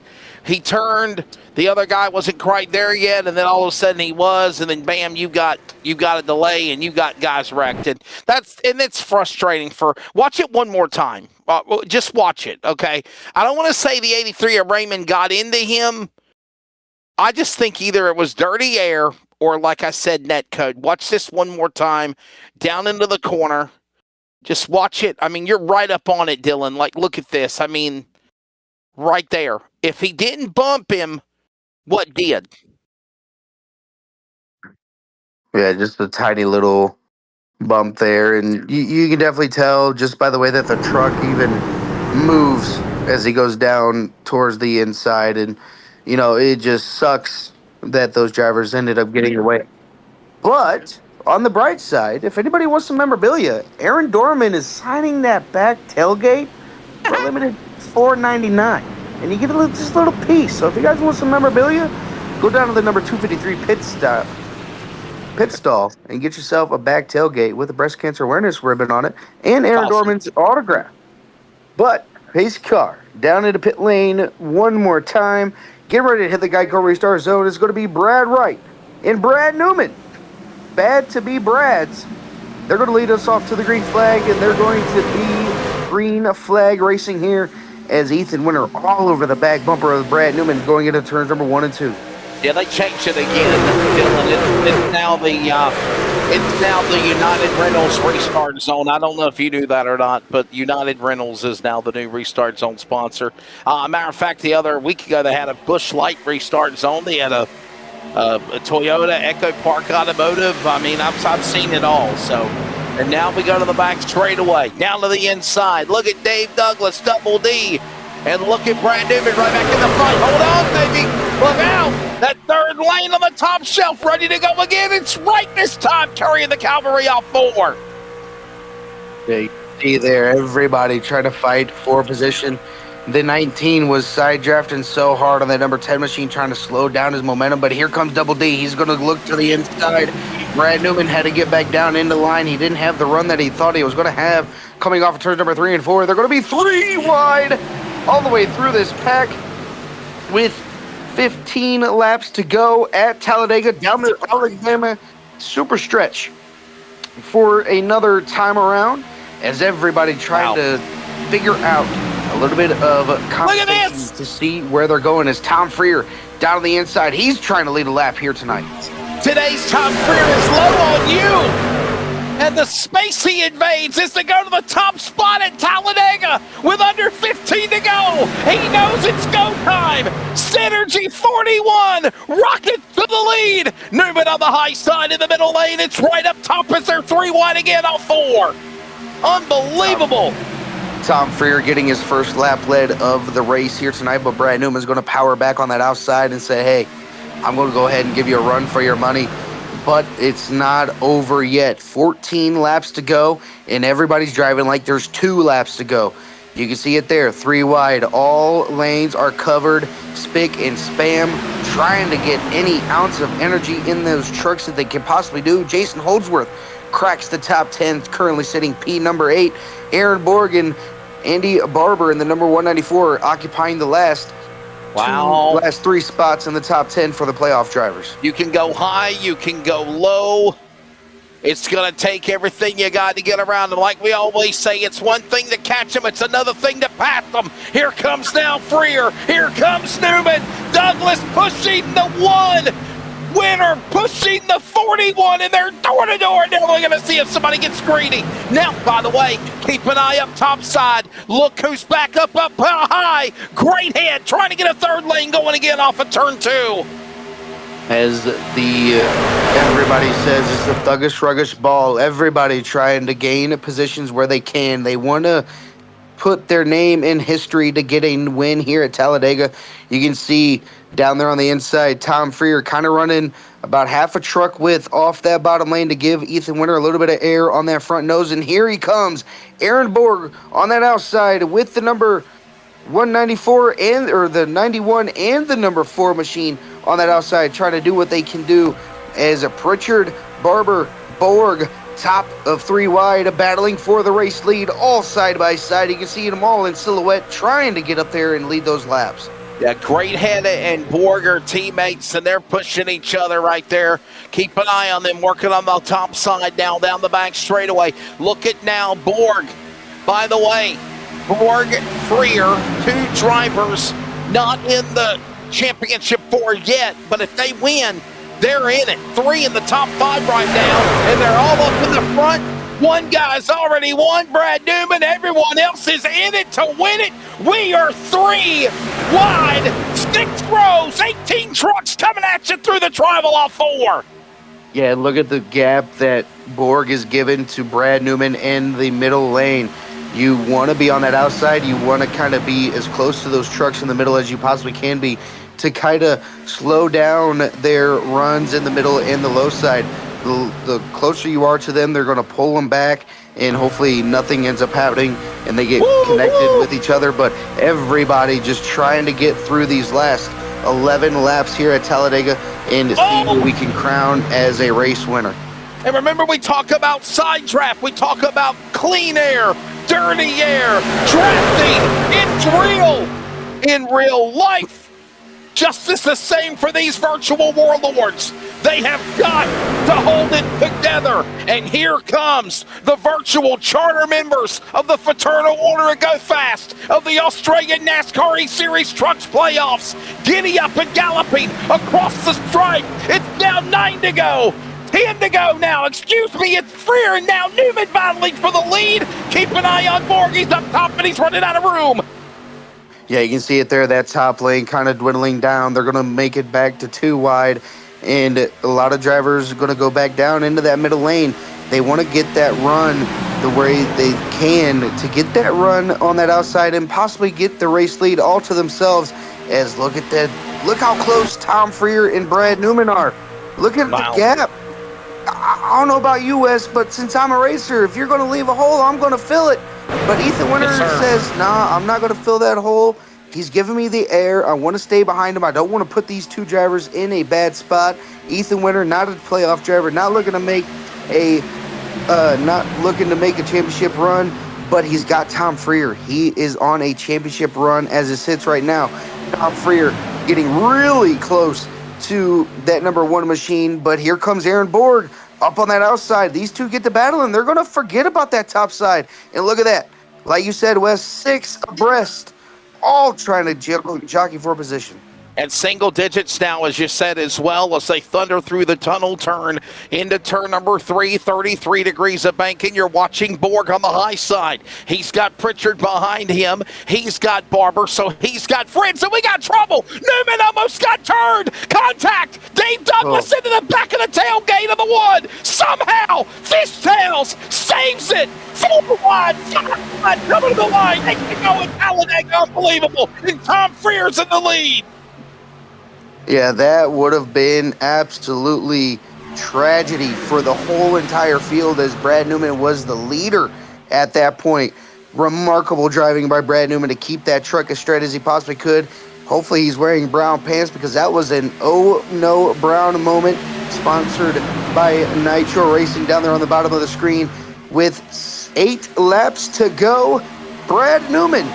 He turned, the other guy wasn't quite there yet, and then all of a sudden he was, and then bam, you got a delay, and you got guys wrecked. And it's frustrating watch it one more time. Just watch it, okay? I don't want to say the 83 of Raymond got into him. I just think either it was dirty air or, like I said, netcode. Watch this one more time, down into the corner. Just watch it. I mean, you're right up on it, Dylan. Like, look at this. I mean, right there. If he didn't bump him, what did? Yeah, just a tiny little bump there, and you can definitely tell just by the way that the truck even moves as he goes down towards the inside, and it just sucks that those drivers ended up getting away. But on the bright side, if anybody wants some memorabilia, Aaron Dorman is signing that back tailgate for a limited $4.99, and you get just a little piece. So if you guys want some memorabilia, go down to the number 253 pit stall and get yourself a back tailgate with a breast cancer awareness ribbon on it and Aaron Awesome. Dorman's autograph. But pace car down into pit lane one more time. Get ready to hit the Geico restart zone. It's going to be Brad Wright and Brad Newman. Bad to be Brads. They're going to lead us off to the green flag, and they're going to be green flag racing here as Ethan Winter all over the back bumper of Brad Newman going into turns number 1 and 2. Yeah, they changed it again, Dylan. It's now the United Rentals restart zone. I don't know if you knew that or not, but United Rentals is now the new restart zone sponsor. Matter of fact, the other week ago they had a Busch Light restart zone. They had a Toyota Echo Park Automotive. I mean, I've seen it all. So, and now we go to the back straightaway, down to the inside. Look at Dave Douglas, Double D. And look at Brad Newman right back in the fight. Hold on, baby. Look out. That third lane on the top shelf ready to go again. It's right this time, carrying the cavalry off 4. Yeah, you see there, everybody trying to fight for position. The 19 was side drafting so hard on that number 10 machine, trying to slow down his momentum. But here comes Double D. He's going to look to the inside. Brad Newman had to get back down into line. He didn't have the run that he thought he was going to have coming off of turns number 3 and 4. They're going to be 3 wide all the way through this pack with 15 laps to go at Talladega down the Alabama super stretch for another time around as everybody trying to figure out a little bit of conversations to see where they're going as Tom Freer down on the inside. He's trying to lead a lap here tonight. Today's Tom Freer is low on you. And the space he invades is to go to the top spot at Talladega with under 15 to go. He knows it's go time. Synergy 41, rocket to the lead. Newman on the high side in the middle lane. It's right up top as they're 3 wide again off 4. Unbelievable. Tom Freer getting his first lap lead of the race here tonight, but Brad Newman's going to power back on that outside and say, hey, I'm going to go ahead and give you a run for your money. But it's not over yet. 14 laps to go, and everybody's driving like there's 2 laps to go. You can see it there, 3 wide. All lanes are covered, spick and spam, trying to get any ounce of energy in those trucks that they can possibly do. Jason Holdsworth cracks the top 10, currently sitting P number 8. Aaron Borg and Andy Barber in the number 194 occupying the last 3 spots in the top 10 for the playoff drivers. You can go high, you can go low. It's going to take everything you got to get around them. Like we always say, it's one thing to catch them, it's another thing to pass them. Here comes now Freer. Here comes Newman. Douglas pushing the 1. Winner pushing the 41, and they're door-to-door. Now we're going to see if somebody gets greedy. Now, by the way, keep an eye up top side. Look who's back up high. Great head, trying to get a third lane going again off of turn 2. As everybody says, it's the thuggish, ruggish ball. Everybody trying to gain positions where they can. They want to put their name in history to get a win here at Talladega. You can see down there on the inside, Tom Freer kind of running about half a truck width off that bottom lane to give Ethan Winter a little bit of air on that front nose. And here he comes, Aaron Borg on that outside with the number 194 or the 91 and the number 4 machine on that outside, trying to do what they can do as a Pritchard, Barber, Borg, top of 3 wide, battling for the race lead, all side by side. You can see them all in silhouette, trying to get up there and lead those laps. Yeah, Great Head and Borg are teammates, and they're pushing each other right there. Keep an eye on them working on the top side now, down the back straightaway. Look at now Borg. By the way, Borg, Freer, 2 drivers not in the championship 4 yet, but if they win, they're in it. 3 in the top 5 right now, and they're all up in the front. 1 guy's already won, Brad Newman. Everyone else is in it to win it. We are 3 wide, 6 rows, 18 trucks coming at you through the tribal off 4. Yeah, look at the gap that Borg is given to Brad Newman in the middle lane. You want to be on that outside. You want to kind of be as close to those trucks in the middle as you possibly can be to kind of slow down their runs in the middle and the low side. The closer you are to them, they're going to pull them back, and hopefully nothing ends up happening and they get connected with each other. But everybody just trying to get through these last 11 laps here at Talladega and see who we can crown as a race winner. And remember, we talk about side draft, we talk about clean air, dirty air, drafting. It's real in real life. Just as the same for these virtual warlords. They have got to hold it together. And here comes the virtual charter members of the Fraternal Order of Go Fast of the Australian NASCAR E-Series Trucks Playoffs. Giddy up and galloping across the stripe. It's now 9 to go. 10 to go now. Excuse me, it's Freer and now Newman battling for the lead. Keep an eye on Borg. He's up top and he's running out of room. Yeah, you can see it there, that top lane kind of dwindling down. They're going to make it back to 2 wide, and a lot of drivers are going to go back down into that middle lane. They want to get that run the way they can to get that run on that outside and possibly get the race lead all to themselves. As look at that, look how close Tom Freer and Brad Newman are. Look at the gap. I don't know about you, Wes, but since I'm a racer, if you're going to leave a hole, I'm going to fill it. But Ethan Winter says, nah, I'm not going to fill that hole. He's giving me the air. I want to stay behind him. I don't want to put these two drivers in a bad spot. Ethan Winter, not a playoff driver, not looking to make a championship run, but he's got Tom Freer. He is on a championship run as it sits right now. Tom Freer getting really close to that number 1 machine, but here comes Aaron Borg up on that outside. These two get to battle, and they're going to forget about that top side. And look at that. Like you said, Wes, 6 abreast, all trying to jockey for position. And single digits now, as you said, as well, as they thunder through the tunnel turn into turn number 3, 33 degrees of banking. You're watching Borg on the high side. He's got Pritchard behind him. He's got Barber, so he's got Fritz, and we got trouble. Newman almost got turned. Contact. Dave Douglas into the back of the tailgate of the one. Somehow, Fishtails saves it. 4 wide, 5 wide, coming to the line. They can go in Talladega. Unbelievable. And Tom Freer's in the lead. Yeah, that would have been absolutely tragedy for the whole entire field, as Brad Newman was the leader at that point. Remarkable driving by Brad Newman to keep that truck as straight as he possibly could. Hopefully he's wearing brown pants, because that was an oh no brown moment, sponsored by Nitro Racing down there on the bottom of the screen. With 8 laps to go, Brad Newman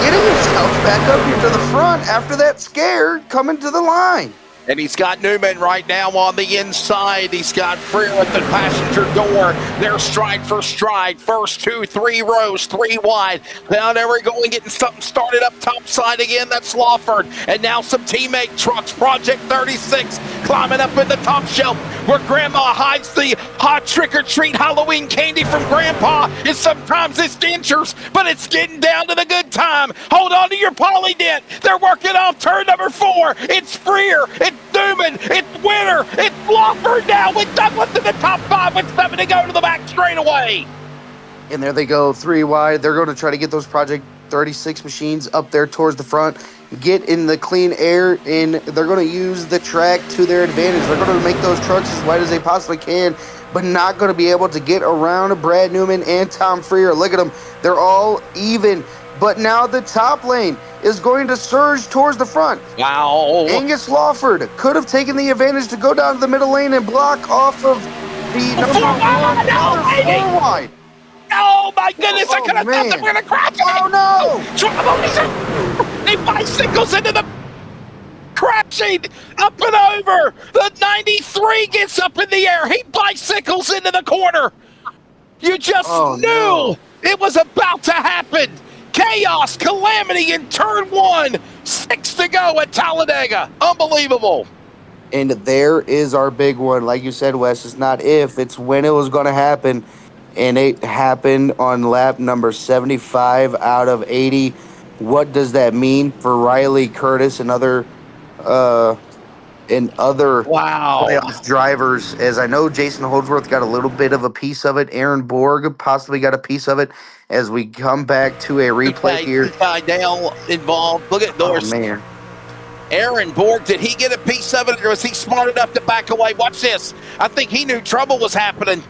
getting himself back up here to the front after that scare coming to the line. And he's got Newman right now on the inside. He's got Freer at the passenger door. They're stride for stride. First 2, 3 rows, 3 wide. Now they're going, getting something started up top side again. That's Lawford. And now some teammate trucks. Project 36 climbing up in the top shelf where Grandma hides the hot trick-or-treat Halloween candy from Grandpa. And sometimes it's dentures, but it's getting down to the good time. Hold on to your poly dent. They're working off turn number 4. It's Freer. It's Newman, it's Winter, it's Lawford now with Douglas in the top 5 with 7 to go to the back straightaway. And there they go, 3 wide. They're going to try to get those Project 36 machines up there towards the front, get in the clean air, and they're going to use the track to their advantage. They're going to make those trucks as wide as they possibly can, but not going to be able to get around Brad Newman and Tom Freer. Look at them. They're all even. But now the top lane is going to surge towards the front. Wow. Angus Lawford could have taken the advantage to go down to the middle lane and block off of the number 4 wide. Oh, my goodness. I could have thought they were going to crash. Oh, no. He bicycles into the crashing up and over. The 93 gets up in the air. He bicycles into the corner. You just knew it was about to happen. Chaos, calamity in turn 1. 6 to go at Talladega. Unbelievable. And there is our big one. Like you said, Wes, it's not if, it's when it was going to happen. And it happened on lap number 75 out of 80. What does that mean for Riley Curtis, another and other Wow. playoff drivers. As I know, Jason Holdsworth got a little bit of a piece of it. Aaron Borg possibly got a piece of it. As we come back to a replay here. Dale involved. Look at Oh, Norris. man. Aaron Borg, did he get a piece of it, or was he smart enough to back away? Watch this. I think he knew trouble was happening.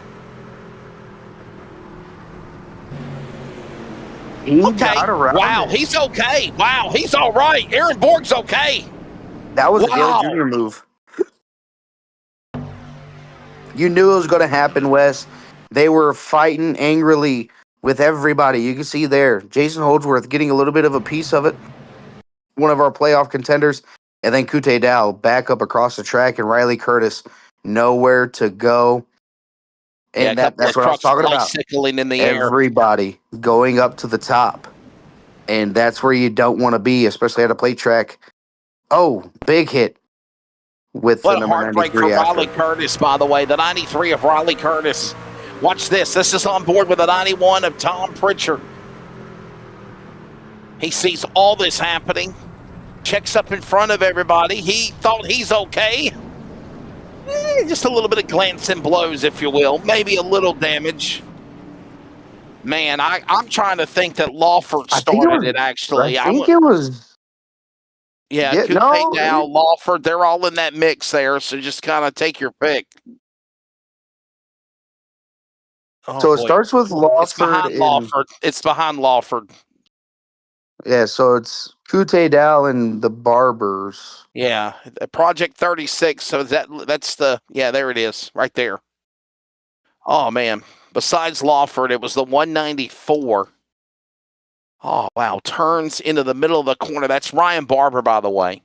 He Okay. got around Wow, it. he's okay. Wow, he's all right. Aaron Borg's okay. That was a Wow. Dale Jr. move. You knew it was going to happen, Wes. They were fighting angrily with everybody. You can see there, Jason Holdsworth getting a little bit of a piece of it. One of our playoff contenders. And then Kute Dow back up across the track, and Riley Curtis nowhere to go. And that's what I was talking about. Bicycling in the air. Everybody going up to the top. And that's where you don't want to be, especially at a plate track. Oh, big hit with What the a number heartbreak 93 for after. Riley Curtis, by the way. The 93 of Riley Curtis. Watch this. This is on board with the 91 of Tom Pritchard. He sees all this happening. Checks up in front of everybody. He thought he's okay. Just a little bit of glancing blows, if you will. Maybe a little damage. Man, I'm trying to think that Lawford started it, actually. I think it was. Yeah, Yeah, Coupe no, Dow, Lawford, they're all in that mix there, so just kind of take your pick. Oh, So it boy. starts with Lawford. It's behind Lawford. It's behind Lawford. Yeah, so it's Kute Dow and the Barbers. Yeah, Project 36. So that's the, yeah, there it is, right there. Oh, man. Besides Lawford, it was the 194. Oh, wow. Turns into the middle of the corner. That's Ryan Barber, by the way.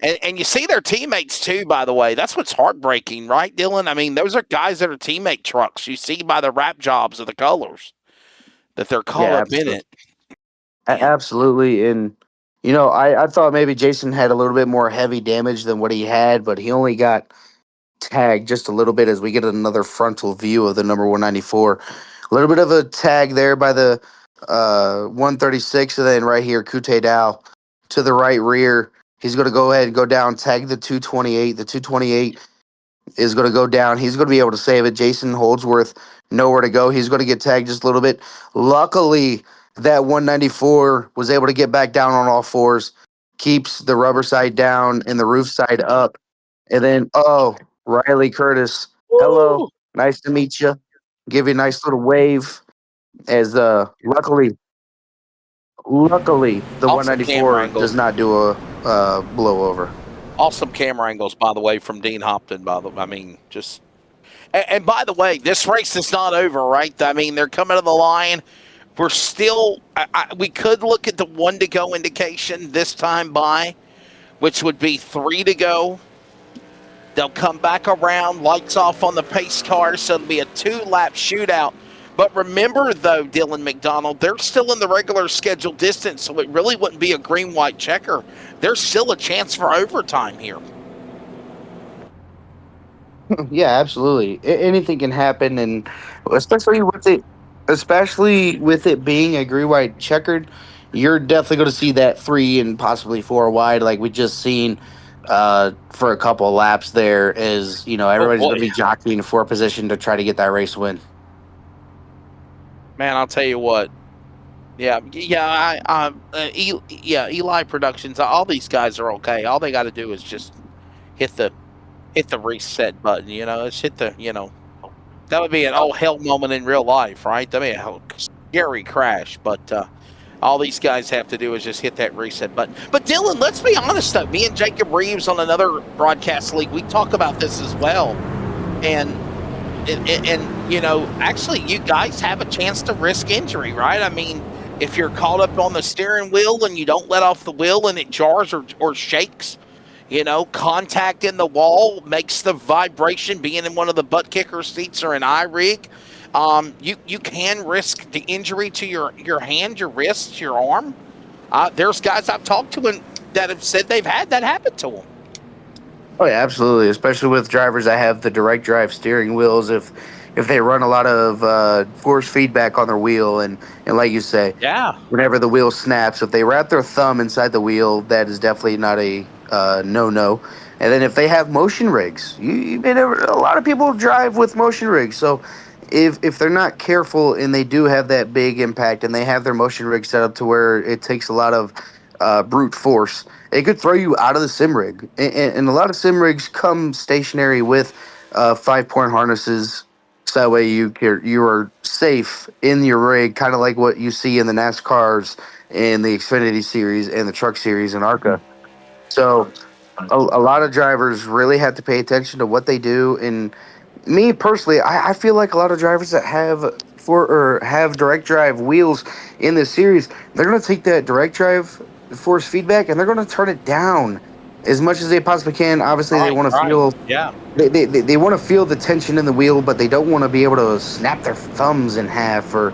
And you see their teammates, too, by the way. That's what's heartbreaking, right, Dylan? I mean, those are guys that are teammate trucks. You see by the wrap jobs of the colors that they're caught up in it. Absolutely. And, you know, I thought maybe Jason had a little bit more heavy damage than what he had, but he only got tagged just a little bit as we get another frontal view of the number 194. A little bit of a tag there by the 136, and then right here, Kute Dow to the right rear. He's going to go ahead and go down, tag the 228. The 228 is going to go down. He's going to be able to save it. Jason Holdsworth, nowhere to go. He's going to get tagged just a little bit. Luckily, that 194 was able to get back down on all fours, keeps the rubber side down and the roof side up. And then, Riley Curtis, hello, nice to meet you. Give you a nice little wave. As luckily, the Awesome 194 does not do a blowover. Awesome camera angles, by the way, from Dean Hopton. And by the way, this race is not over, right? I mean, they're coming to the line. We're still, we could look at the 1 to go indication this time by, which would be 3 to go. They'll come back around, lights off on the pace car, so it'll be a 2-lap shootout. But remember, though, Dylan McDonald, they're still in the regular scheduled distance, so it really wouldn't be a green-white checker. There's still a chance for overtime here. Yeah, absolutely. Anything can happen, and especially with it being a green-white checkered, you're definitely going to see that 3 and possibly 4 wide, like we just seen for a couple of laps there. As you know, everybody's going to be jockeying for a position to try to get that race win. Man, I'll tell you what. Eli Productions. All these guys are okay. All they got to do is just hit the reset button. You know, it's hit the. You know, that would be an oh hell moment in real life, right? That'd be a scary crash. But all these guys have to do is just hit that reset button. But Dylan, let's be honest though. Me and Jacob Reeves on another broadcast league, we talk about this as well, and you know, actually, you guys have a chance to risk injury, right? I mean, if you're caught up on the steering wheel and you don't let off the wheel and it jars or shakes, you know, contact in the wall makes the vibration. Being in one of the butt kicker seats or an iRig, you can risk the injury to your hand, your wrist, your arm. There's guys I've talked to that have said they've had that happen to them. Oh, yeah, absolutely. Especially with drivers that have the direct drive steering wheels. If if they run a lot of force feedback on their wheel, and like you say, Yeah. whenever the wheel snaps, if they wrap their thumb inside the wheel, that is definitely not a no. And then if they have motion rigs, you may never. A lot of people drive with motion rigs, so if they're not careful and they do have that big impact and they have their motion rig set up to where it takes a lot of brute force, it could throw you out of the sim rig. And a lot of sim rigs come stationary with 5-point harnesses, so that way you are safe in your rig, kind of like what you see in the NASCARs, in the Xfinity Series, and the Truck Series in ARCA. So a lot of drivers really have to pay attention to what they do. And me personally, I feel like a lot of drivers that have direct drive wheels in this series, they're going to take that direct drive force feedback and they're going to turn it down as much as they possibly can. Obviously, they want to Right. feel Yeah. they want to feel the tension in the wheel, but they don't want to be able to snap their thumbs in half or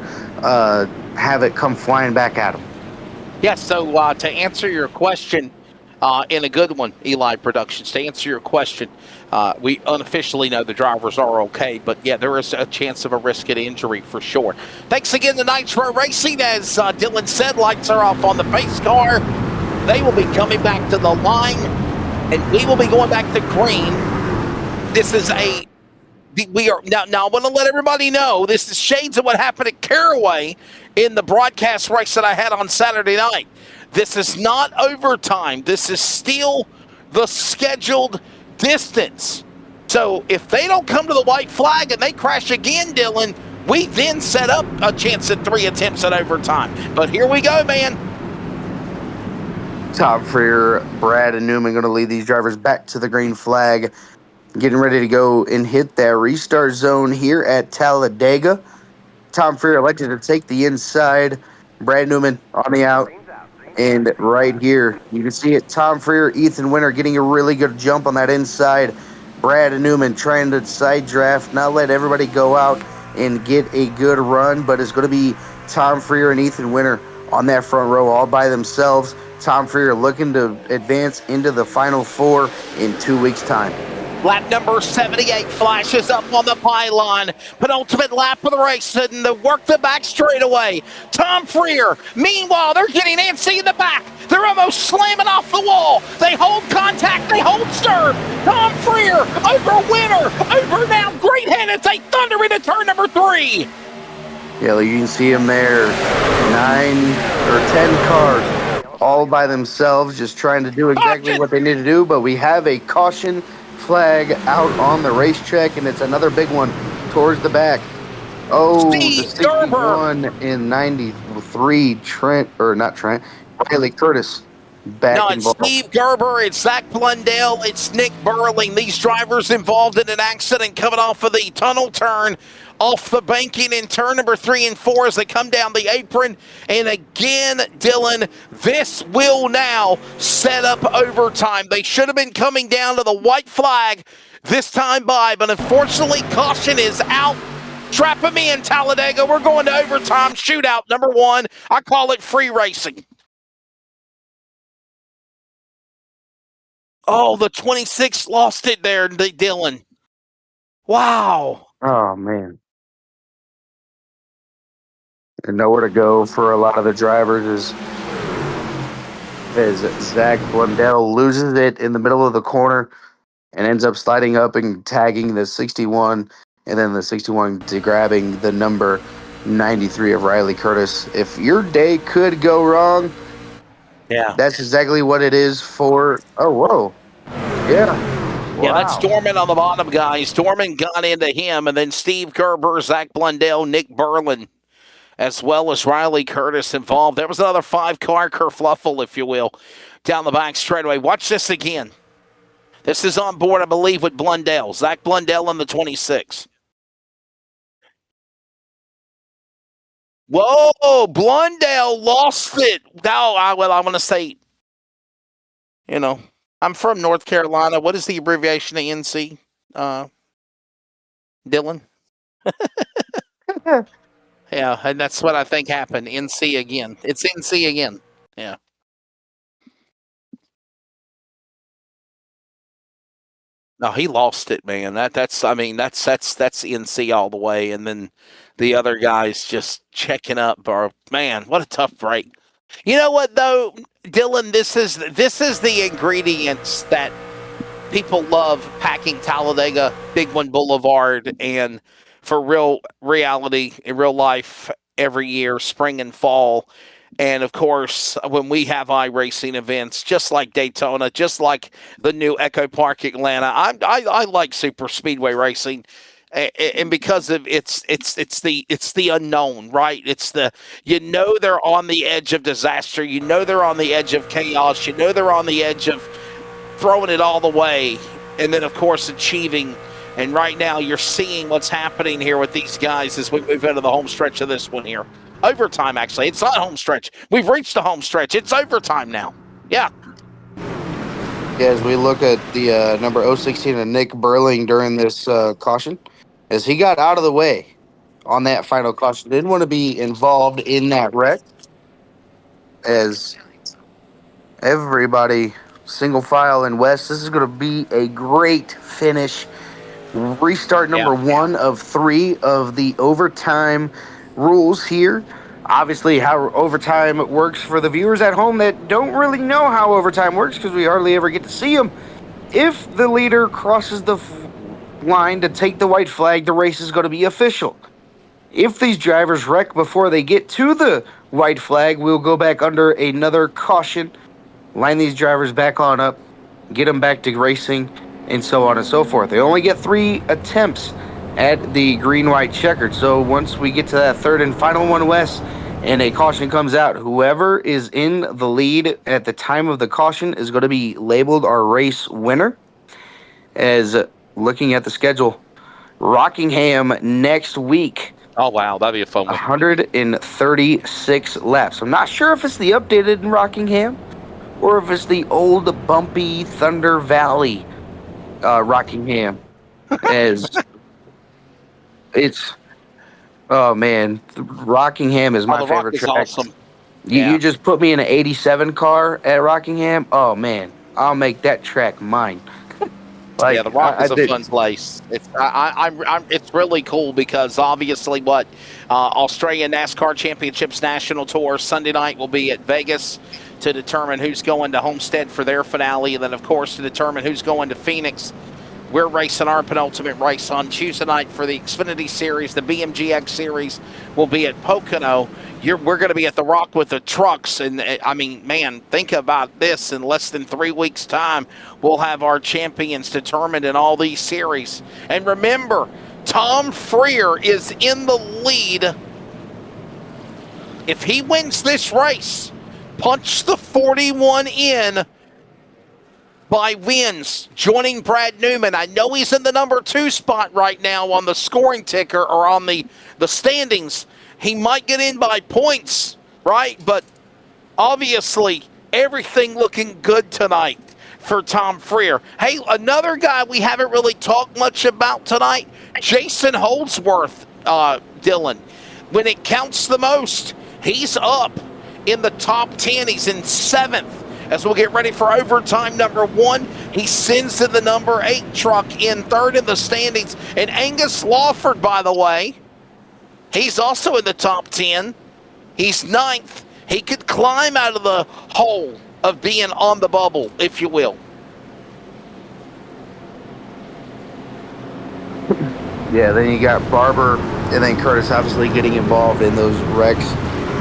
have it come flying back at them. Yeah, so to answer your question, in a good one, Eli Productions, to answer your question, we unofficially know the drivers are okay, but yeah, there is a chance of a risk of injury for sure. Thanks again to Nitro Racing. As Dylan said, lights are off on the pace car. They will be coming back to the line, and we will be going back to green. This is we are now I want to let everybody know this is shades of what happened at Caraway in the broadcast race that I had on Saturday night. This is not overtime. This is still the scheduled distance. So if they don't come to the white flag and they crash again, Dylan, we then set up a chance at 3 attempts at overtime. But here we go, man. Tom Freer, Brad, and Newman going to lead these drivers back to the green flag, getting ready to go and hit that restart zone here at Talladega. Tom Freer elected to take the inside. Brad Newman on the out. And right here, you can see it. Tom Freer, Ethan Winter getting a really good jump on that inside. Brad Newman trying to side draft, not let everybody go out and get a good run, but it's going to be Tom Freer and Ethan Winter on that front row all by themselves. Tom Freer looking to advance into the Final Four in 2 weeks' time. Lap number 78 flashes up on the pylon. Penultimate lap of the race, and the work the back straightaway. Tom Freer, meanwhile, they're getting antsy in the back. They're almost slamming off the wall. They hold contact, they hold serve. Tom Freer over Winter, over now Greathead as they thunder into turn number 3. Yeah, you can see them there. 9 or 10 cars all by themselves, just trying to do exactly what they need to do. But we have a caution flag out on the racetrack, and it's another big one towards the back. Oh, Steve the 61 in 93, Riley Curtis back No, involved. it's Steve Gerber, it's Zach Blundell, it's Nick Burling. These drivers involved in an accident coming off of the tunnel turn, off the banking in turn number 3 and 4 as they come down the apron. And again, Dylan, this will now set up overtime. They should have been coming down to the white flag this time by, but unfortunately, caution is out. Trap them in, Talladega. We're going to overtime. Shootout number 1. I call it free racing. Oh, the 26 lost it there, Dylan. Wow. Oh, man. And nowhere to go for a lot of the drivers as Zach Blundell loses it in the middle of the corner and ends up sliding up and tagging the 61, and then the 61 to grabbing the number 93 of Riley Curtis. If your day could go wrong, yeah, that's exactly what it is for. Oh, whoa. Yeah. Yeah, that's Dorman on the bottom, guys. Dorman got into him, and then Steve Gerber, Zach Blundell, Nick Burlin, as well as Riley Curtis involved. There was another 5-car kerfluffle, if you will, down the back straightaway. Watch this again. This is on board, I believe, with Blundell. Zach Blundell in the 26. Whoa, Blundell lost it. No, I want to say, I'm from North Carolina. What is the abbreviation of NC, Dylan? Yeah, and that's what I think happened. NC again. It's NC again. Yeah. No, he lost it, man. That's NC all the way, and then the other guys just checking up. Bro, man, what a tough break. You know what though, Dylan? This is the ingredients that people love packing Talladega, Big One Boulevard, and for real reality in real life every year, spring and fall. And of course, when we have iRacing events, just like Daytona, just like the new Echo Park Atlanta, I like super speedway racing, and because of it's the unknown, right? It's the they're on the edge of disaster, they're on the edge of chaos, they're on the edge of throwing it all the way, and then of course achieving. And right now, you're seeing what's happening here with these guys as we move into the home stretch of this one here. Overtime, actually. It's not home stretch. We've reached the home stretch. It's overtime now. Yeah. Yeah, as we look at the number 016 of Nick Burling during this caution, as he got out of the way on that final caution, didn't want to be involved in that wreck. As everybody, single file in West, this is going to be a great finish. Restart number 1 of 3 of the overtime rules here. Obviously, how overtime works for the viewers at home that don't really know how overtime works because we hardly ever get to see them. If the leader crosses the line to take the white flag, the race is going to be official. If these drivers wreck before they get to the white flag, we'll go back under another caution, line these drivers back on up, get them back to racing, and so on and so forth. They only get 3 attempts at the green-white checkered. So once we get to that third and final one, Wes, and a caution comes out, whoever is in the lead at the time of the caution is going to be labeled our race winner. As looking at the schedule, Rockingham next week. Oh, wow. That'd be a fun one. 136 laps. I'm not sure if it's the updated in Rockingham or if it's the old bumpy Thunder Valley Rockingham. As it's, oh man, Rockingham is my favorite track. Awesome. You just put me in an 87 car at Rockingham. Oh man, I'll make that track mine. The Rock is a fun place. It's really cool because obviously Australian NASCAR Championships National Tour Sunday night will be at Vegas to determine who's going to Homestead for their finale, and then of course to determine who's going to Phoenix. We're racing our penultimate race on Tuesday night for the Xfinity Series. The BMGX Series will be at Pocono. We're going to be at the Rock with the trucks. And, I mean, man, think about this. In less than 3 weeks' time, we'll have our champions determined in all these series. And remember, Tom Freer is in the lead. If he wins this race, punch the 41 in by wins, joining Brad Newman. I know he's in the number 2 spot right now on the scoring ticker or on the standings. He might get in by points, right? But obviously, everything looking good tonight for Tom Freer. Hey, another guy we haven't really talked much about tonight, Jason Holdsworth, Dylan. When it counts the most, he's up in the top 10. He's in 7th. As we'll get ready for overtime number 1, he sends to the number 8 truck in 3rd in the standings. And Angus Lawford, by the way, he's also in the top 10. He's 9th. He could climb out of the hole of being on the bubble, if you will. Yeah, then you got Barber and then Curtis obviously getting involved in those wrecks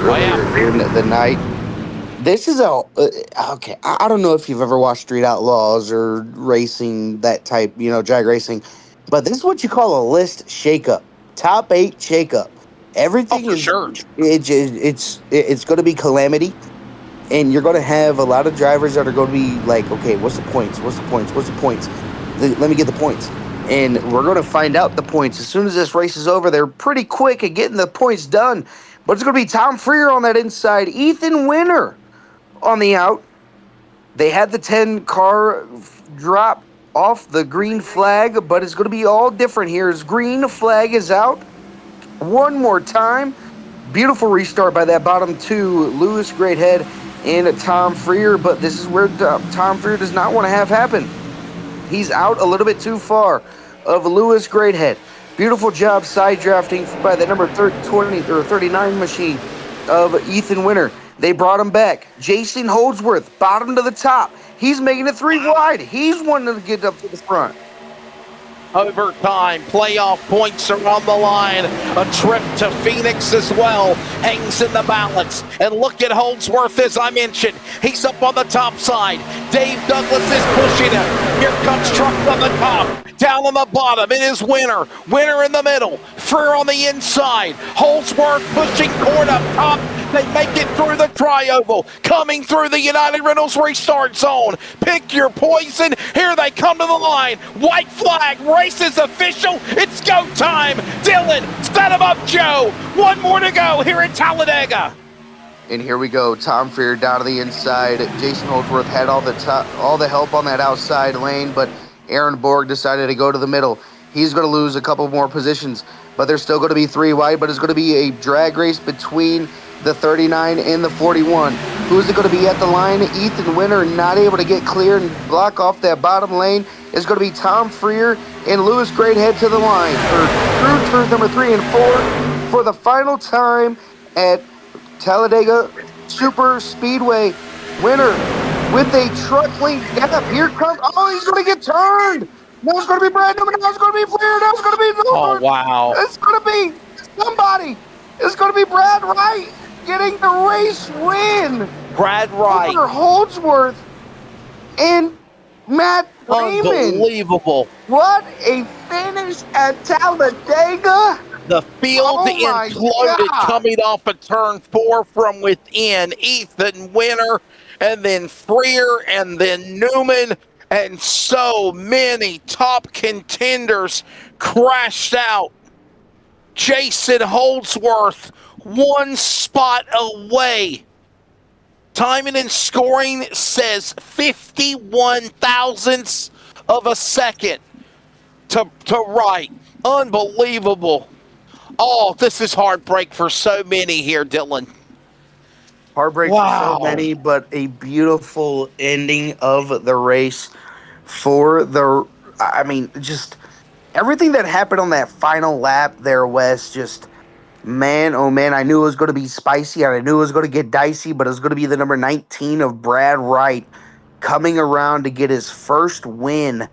earlier in the night. This is okay. I don't know if you've ever watched Street Outlaws or racing, that type, drag racing, but this is what you call a list shakeup, top 8 shakeup. Everything is sure. It's going to be calamity, and you're going to have a lot of drivers that are going to be like, okay, what's the points? What's the points? What's the points? Let me get the points, and we're going to find out the points as soon as this race is over. They're pretty quick at getting the points done, but it's going to be Tom Freer on that inside, Ethan Winter on the out. They had the 10 car drop off the green flag, but it's going to be all different here as green flag is out. One more time. Beautiful restart by that bottom 2, Lewis Greathead and Tom Freer, but this is where Tom Freer does not want to have happen. He's out a little bit too far of Lewis Greathead. Beautiful job side drafting by the number 20 or 39 machine of Ethan Winter. They brought him back. Jason Holdsworth, bottom to the top. He's making it 3 wide. He's wanting to get up to the front. Overtime, playoff points are on the line. A trip to Phoenix as well hangs in the balance. And look at Holdsworth, as I mentioned. He's up on the top side. Dave Douglas is pushing him. Here comes Truck on the top. Down on the bottom, it is Winter. Winter in the middle. Freer on the inside. Holdsworth pushing Cord up top. They make it through the tri-oval. Coming through the United Rentals restart zone. Pick your poison. Here they come to the line. White flag. Race is official. It's go time. Dylan, set him up, Joe. One more to go here at Talladega. And here we go. Tom Freer down to the inside. Jason Holdsworth had all the help on that outside lane, but Aaron Borg decided to go to the middle. He's going to lose a couple more positions, but there's still going to be 3 wide, but it's going to be a drag race between the 39 and the 41. Who's it going to be at the line? Ethan Winter not able to get clear and block off that bottom lane. It's going to be Tom Freer and Lewis Greathead to the line for through number 3 and 4 for the final time at Talladega Superspeedway. Winner with a truck link gap. Here comes, oh, he's going to get turned. Now it's going to be Brad Newman. Now it's going to be Freer. Now it's going to be Lord. Oh, wow. It's going to be somebody. It's going to be Brad Wright getting the race win. Brad Wright. Over Holdsworth and Matt Freeman. Unbelievable. What a finish at Talladega. The field imploded coming off of turn 4 from within. Ethan Winter, and then Freer, and then Newman, and so many top contenders crashed out. Jason Holdsworth, 1 spot away. Timing and scoring says 51 thousandths of a second to Wright. Unbelievable. Oh, this is heartbreak for so many here, Dylan. Heartbreak for so many, but a beautiful ending of the race for the, I mean, just everything that happened on that final lap there, Wes, just, man, oh man, I knew it was going to be spicy, and I knew it was going to get dicey, but it was going to be the number 19 of Brad Wright coming around to get his first win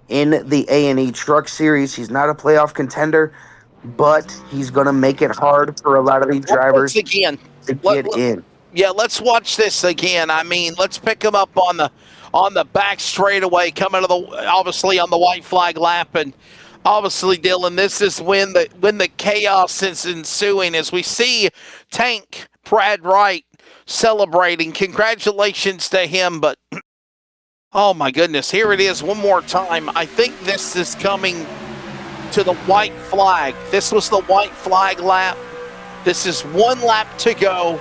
in the A&E Truck Series. He's not a playoff contender, but he's going to make it hard for a lot of these drivers to get in. Yeah, let's watch this again. I mean, let's pick him up on the back straightaway, coming to the obviously on the white flag lap, and obviously, Dylan, this is when the chaos is ensuing as we see Tank Brad Wright celebrating. Congratulations to him, but oh my goodness, here it is one more time. I think this is coming to the white flag. This was the white flag lap. This is 1 lap to go.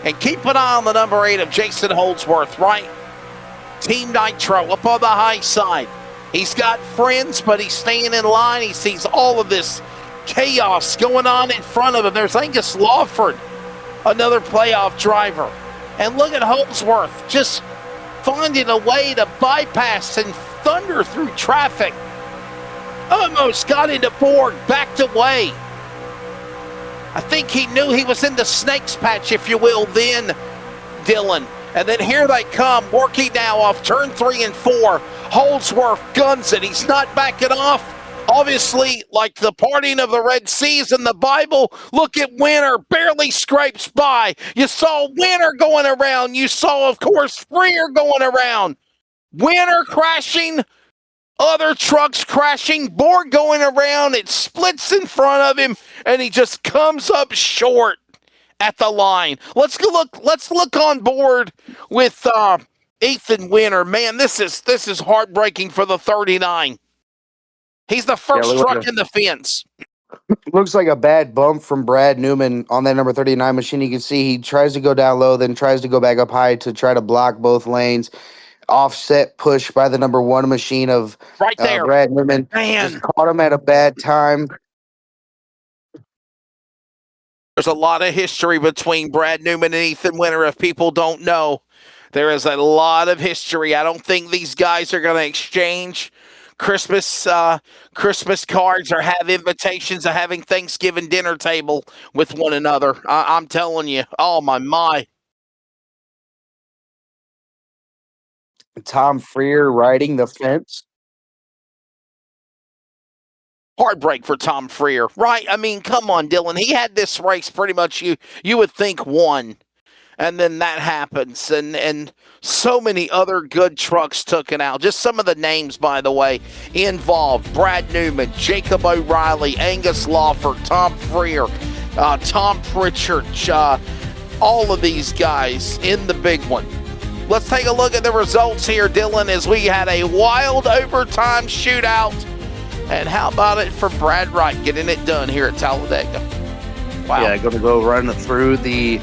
And keep an eye on the number 8 of Jason Holdsworth, right? Team Nitro up on the high side. He's got friends, but he's staying in line. He sees all of this chaos going on in front of him. There's Angus Lawford, another playoff driver. And look at Holdsworth just finding a way to bypass and thunder through traffic. Almost got into Borg, backed away. I think he knew he was in the snake's patch, if you will, then, Dylan. And then here they come, working now off turn 3 and 4. Holdsworth guns it. He's not backing off. Obviously, like the parting of the Red Seas in the Bible, look at Winter, barely scrapes by. You saw Winter going around. You saw, of course, Freer going around. Winter crashing, other trucks crashing, Borg going around. It splits in front of him, and he just comes up short at the line. Let's look on board with Ethan Winter. Man, this is heartbreaking for the 39. He's the first truck in the fence. Looks like a bad bump from Brad Newman on that number 39 machine. You can see he tries to go down low, then tries to go back up high to try to block both lanes. Offset push by the number 1 machine of right there. Brad Newman. Man. Just caught him at a bad time. There's a lot of history between Brad Newman and Ethan Winter, if people don't know. There is a lot of history. I don't think these guys are going to exchange Christmas cards or have invitations of having Thanksgiving dinner table with one another. I'm telling you. Oh, my. Tom Freer riding the fence. Heartbreak for Tom Freer, right? I mean, come on, Dylan. He had this race pretty much you would think won. And then that happens, and so many other good trucks took it out. Just some of the names, by the way, involved: Brad Newman, Jacob O'Reilly, Angus Lawford, Tom Freer, Tom Pritchard, all of these guys in the big one. Let's take a look at the results here, Dylan, as we had a wild overtime shootout. And how about it for Brad Wright getting it done here at Talladega? Wow. Yeah, going to go run through the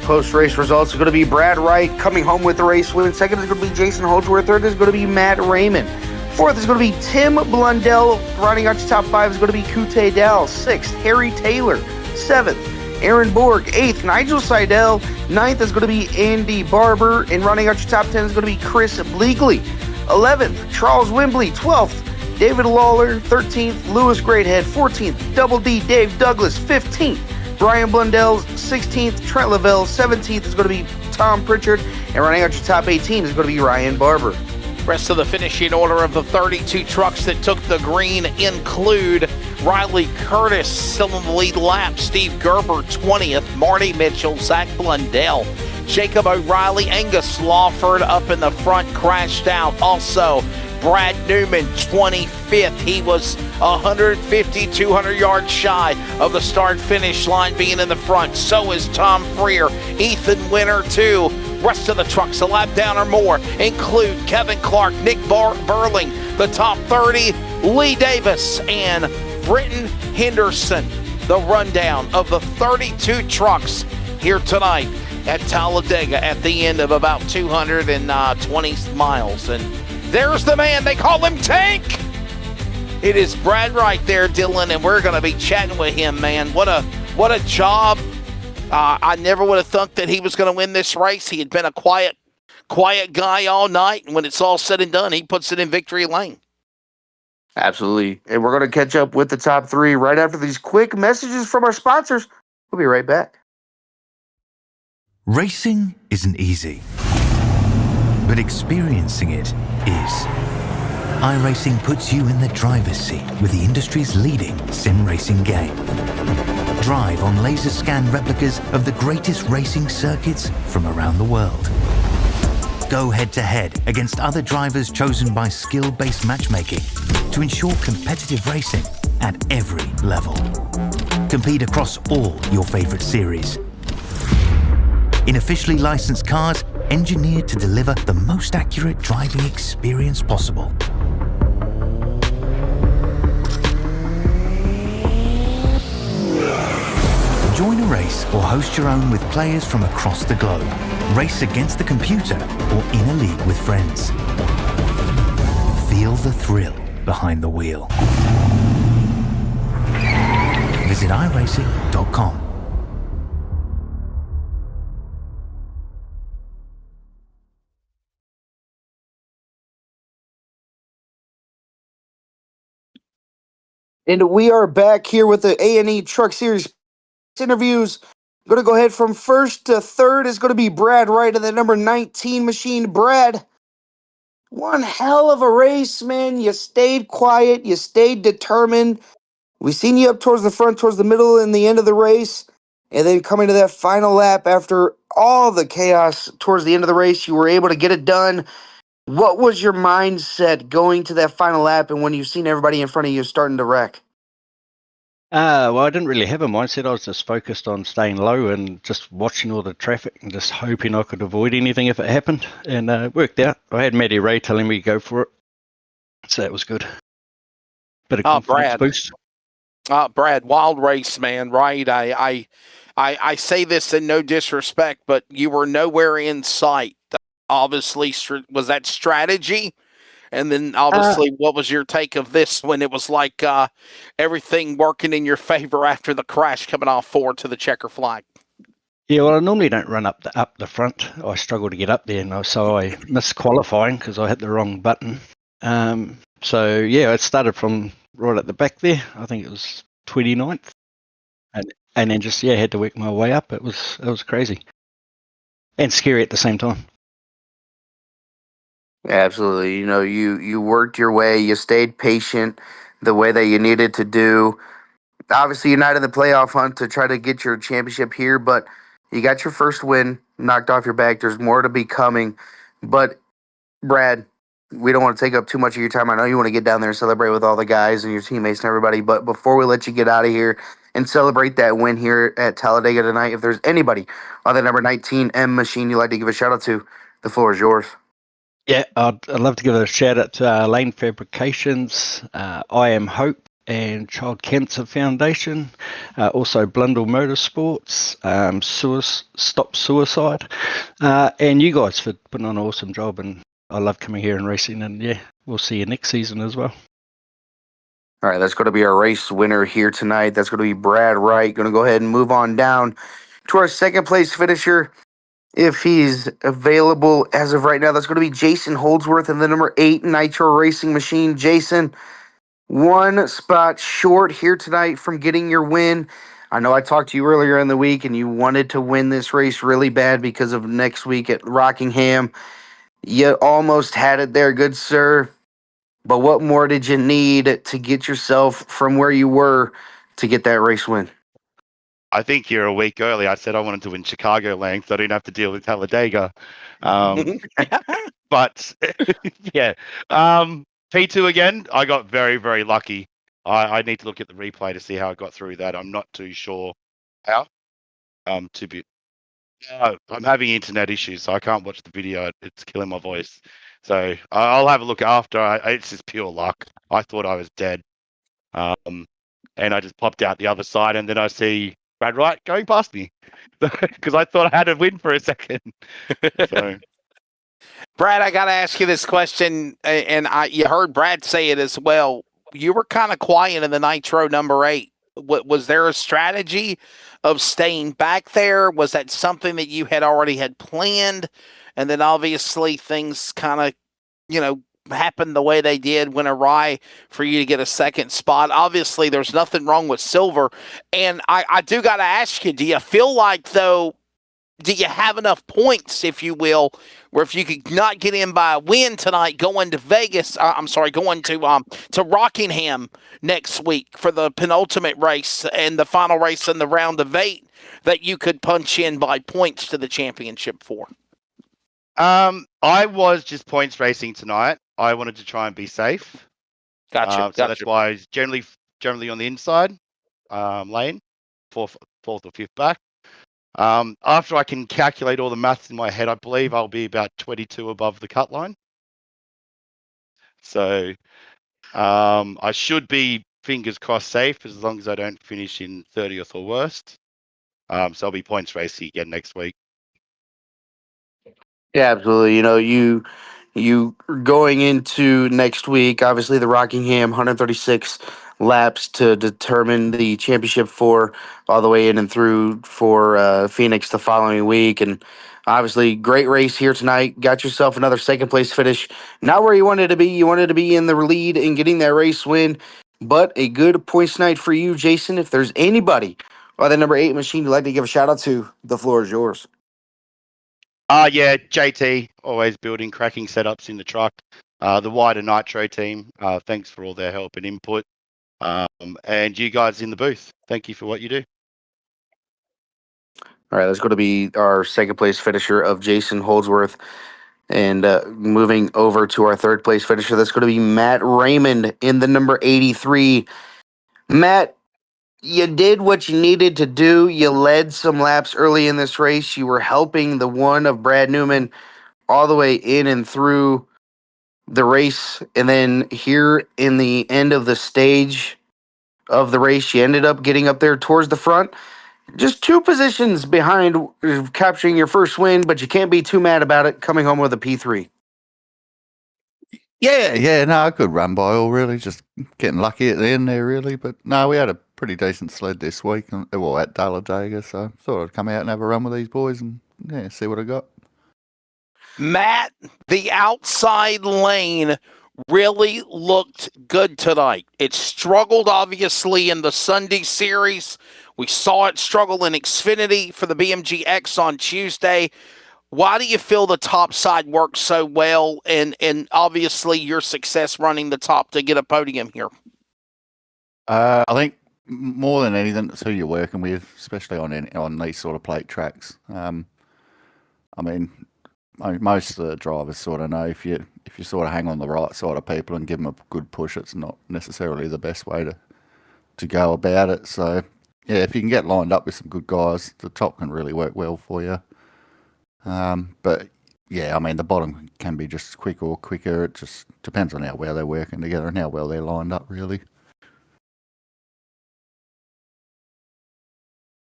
post-race results. It's going to be Brad Wright coming home with the race win. Second is going to be Jason Holdsworth. Third is going to be Matt Raymond. Fourth is going to be Tim Blundell. Rounding out your top five is going to be Kute Dell. Sixth, Harry Taylor. Seventh, Aaron Borg. Eighth, Nigel Seidel. Ninth is going to be Andy Barber. And running out your top 10 is going to be Chris Bleakley. 11th, Charles Wembley. 12th, David Lawler. 13th, Lewis Greathead. 14th, Double D Dave Douglas. 15th, Brian Blundell. 16th, Trent Lavelle. 17th is going to be Tom Pritchard. And running out your top 18 is going to be Ryan Barber. Rest of the finishing order of the 32 trucks that took the green include Riley Curtis still in the lead lap, Steve Gerber 20th, Marty Mitchell, Zach Blundell, Jacob O'Reilly, Angus Lawford up in the front, crashed out. Also, Brad Newman 25th. He was 150, 200 yards shy of the start-finish line being in the front. So is Tom Freer, Ethan Winter too. Rest of the trucks a lap down or more include Kevin Clark, Nick Burling, the top 30, Lee Davis, and Britton Henderson. The rundown of the 32 trucks here tonight at Talladega at the end of about 220 miles. And there's the man, they call him Tank. It is Brad Wright there, Dylan, and we're going to be chatting with him, man. What a job. I never would have thought that he was going to win this race. He had been a quiet guy all night, and when it's all said and done, he puts it in victory lane. Absolutely. And we're going to catch up with the top three right after these quick messages from our sponsors. We'll be right back. Racing isn't easy, but experiencing it is. iRacing puts you in the driver's seat with the industry's leading sim racing game. Drive on laser scan replicas of the greatest racing circuits from around the world. Go head-to-head against other drivers chosen by skill-based matchmaking to ensure competitive racing at every level. Compete across all your favorite series. In officially licensed cars, engineered to deliver the most accurate driving experience possible. Join a race or host your own with players from across the globe. Race against the computer or in a league with friends. Feel the thrill behind the wheel. Visit iRacing.com. And we are back here with the A&E Truck Series interviews. I'm going to go ahead from first to third is going to be Brad Wright of the number 19 machine. Brad, one hell of a race, man. You stayed quiet. You stayed determined. We seen you up towards the front, towards the middle, and the end of the race. And then coming to that final lap after all the chaos towards the end of the race, you were able to get it done. What was your mindset going to that final lap and when you've seen everybody in front of you starting to wreck? Well, I didn't really have a mindset. I was just focused on staying low and just watching all the traffic and just hoping I could avoid anything if it happened. And it worked out. I had Matty Ray telling me to go for it. So that was good. Bit of confidence boost. Brad, wild race, man, right? I say this in no disrespect, but you were nowhere in sight. Obviously, was that strategy? And then, obviously, what was your take of this when it was like everything working in your favor after the crash coming off forward to the checker flag? Yeah, well, I normally don't run up the front. I struggle to get up there, and so I missed qualifying because I hit the wrong button. So yeah, it started from right at the back there. I think it was 29th, and then just had to work my way up. It was crazy and scary at the same time. Absolutely. You know, you worked your way, you stayed patient the way that you needed to do. Obviously, you're not in the playoff hunt to try to get your championship here, but you got your first win knocked off your back. There's more to be coming. But, Brad, we don't want to take up too much of your time. I know you want to get down there and celebrate with all the guys and your teammates and everybody, but before we let you get out of here and celebrate that win here at Talladega tonight, if there's anybody on the number 19 M machine you'd like to give a shout out to, the floor is yours. Yeah, I'd love to give a shout out to Lane Fabrications, I Am Hope, and Child Cancer Foundation, also Blundell Motorsports, Stop Suicide, and you guys for putting on an awesome job. And I love coming here and racing, and we'll see you next season as well. All right, that's going to be our race winner here tonight. That's going to be Brad Wright. Going to go ahead and move on down to our second place finisher. If he's available as of right now, that's going to be Jason Holdsworth in the number 8 Nitro Racing Machine. Jason, one spot short here tonight from getting your win. I know I talked to you earlier in the week and you wanted to win this race really bad because of next week at Rockingham. You almost had it there, good sir. But what more did you need to get yourself from where you were to get that race win? I think you're a week early. I said I wanted to win Chicagoland, so I didn't have to deal with Talladega. But yeah, P2 again. I got very, very lucky. I need to look at the replay to see how I got through that. I'm not too sure how. I'm having internet issues, so I can't watch the video. It's killing my voice. So I'll have a look after. It's just pure luck. I thought I was dead, and I just popped out the other side, and then I see Brad Wright going past me because I thought I had a win for a second. So. Brad, I got to ask you this question, and you heard Brad say it as well. You were kind of quiet in the Nitro number 8. Was there a strategy of staying back there? Was that something that you had already had planned? And then obviously things kind of, happened the way they did, went awry for you to get a second spot. Obviously, there's nothing wrong with silver. And I do got to ask you, do you feel like, though, do you have enough points, if you will, where if you could not get in by a win tonight, going to Vegas, going to Rockingham next week for the penultimate race and the final race in the round of 8, that you could punch in by points to the championship for? I was just points racing tonight. I wanted to try and be safe. Gotcha. So that's why I was generally on the inside lane, fourth or fifth back. After I can calculate all the maths in my head, I believe I'll be about 22 above the cut line. So I should be, fingers crossed, safe as long as I don't finish in 30th or worst. So I'll be points racing again next week. Yeah, absolutely. You going into next week, obviously the Rockingham 136 laps to determine the championship for all the way in and through for Phoenix the following week. And obviously great race here tonight. Got yourself another second place finish. Not where you wanted to be. You wanted to be in the lead and getting that race win, but a good points night for you, Jason. If there's anybody on the number 8 machine you'd like to give a shout out to, the floor is yours. Yeah, JT, always building cracking setups in the truck. The wider Nitro team, thanks for all their help and input. And you guys in the booth, thank you for what you do. All right, that's going to be our second place finisher of Jason Holdsworth. And moving over to our third place finisher, that's going to be Matt Raymond in the number 83. Matt, you did what you needed to do. You led some laps early in this race. You were helping the one of Brad Newman all the way in and through the race. And then here in the end of the stage of the race, you ended up getting up there towards the front. Just 2 positions behind capturing your first win, but you can't be too mad about it coming home with a P3. Yeah, no, a good run by all, really. Just getting lucky at the end there, really. But no, we had a pretty decent sled this week, well, at Talladega, so thought I'd come out and have a run with these boys and see what I got. Matt, the outside lane really looked good tonight. It struggled, obviously, in the Sunday series. We saw it struggle in Xfinity for the BMG X on Tuesday. Why do you feel the top side worked so well, and obviously your success running the top to get a podium here? I think more than anything, it's who you're working with, especially on these sort of plate tracks. I mean, most of the drivers sort of know if you sort of hang on the right side of people and give them a good push, it's not necessarily the best way to go about it. So, yeah, if you can get lined up with some good guys, the top can really work well for you. But, yeah, I mean, the bottom can be just as quick or quicker. It just depends on how well they're working together and how well they're lined up, really.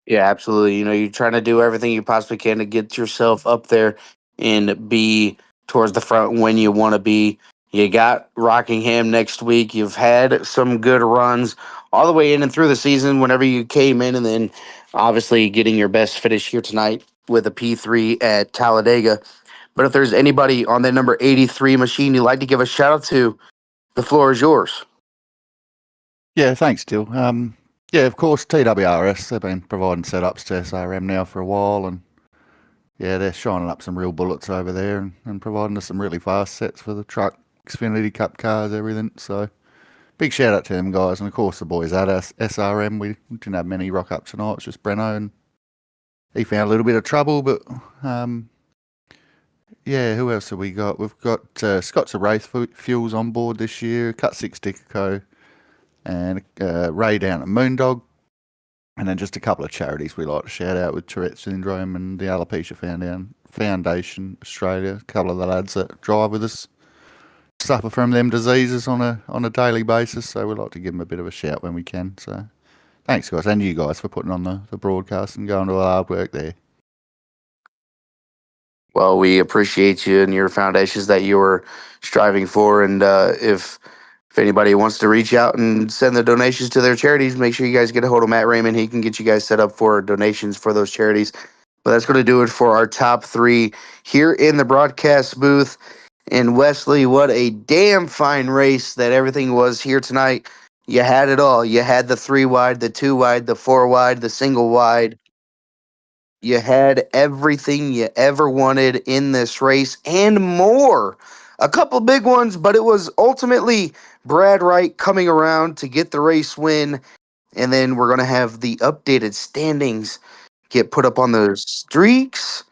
Yeah, absolutely. You're trying to do everything you possibly can to get yourself up there and be towards the front when you want to be. You got Rockingham next week. You've had some good runs all the way in and through the season whenever you came in, and then obviously getting your best finish here tonight with a P3 at Talladega. But if there's anybody on that number 83 machine you'd like to give a shout out to, the floor is yours. Yeah, thanks, Dill. Yeah, of course, TWRS, they've been providing setups to SRM now for a while, and yeah, they're shining up some real bullets over there and providing us some really fast sets for the truck, Xfinity Cup cars, everything. So, big shout out to them guys, and of course the boys at SRM. We didn't have many rock up tonight, it's just Breno, and he found a little bit of trouble, but yeah, who else have we got? We've got Scott's of Wraith Fuels on board this year, Cut 6 Dicko, and Ray down at Moondog, and then just a couple of charities we like to shout out with Tourette Syndrome and the Alopecia Foundation Australia. A couple of the lads that drive with us suffer from them diseases on a daily basis, so we like to give them a bit of a shout when we can. So thanks, guys, and you guys for putting on the broadcast and going to all the hard work there. Well, we appreciate you and your foundations that you were striving for, and if anybody wants to reach out and send the donations to their charities, make sure you guys get a hold of Matt Raymond. He can get you guys set up for donations for those charities. But that's going to do it for our top three here in the broadcast booth. And Wesley, what a damn fine race that everything was here tonight. You had it all. You had the 3 wide, the 2 wide, the 4 wide, the single wide. You had everything you ever wanted in this race and more. A couple big ones, but it was ultimately Brad Wright coming around to get the race win. And then we're going to have the updated standings get put up on the streaks.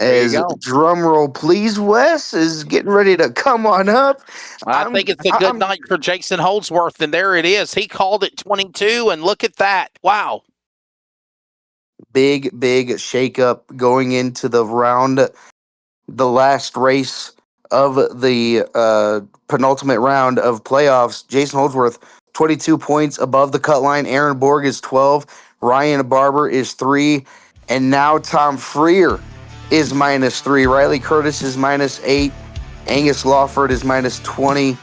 As drum roll, please, Wes is getting ready to come on up. I think it's a good night for Jason Holdsworth, and there it is. He called it 22, and look at that. Wow. Big shakeup going into the last race of the penultimate round of playoffs. Jason Holdsworth, 22 points above the cut line. Aaron Borg is 12. Ryan Barber is 3. And now Tom Freer is -3. Riley Curtis is -8. Angus Lawford is -20.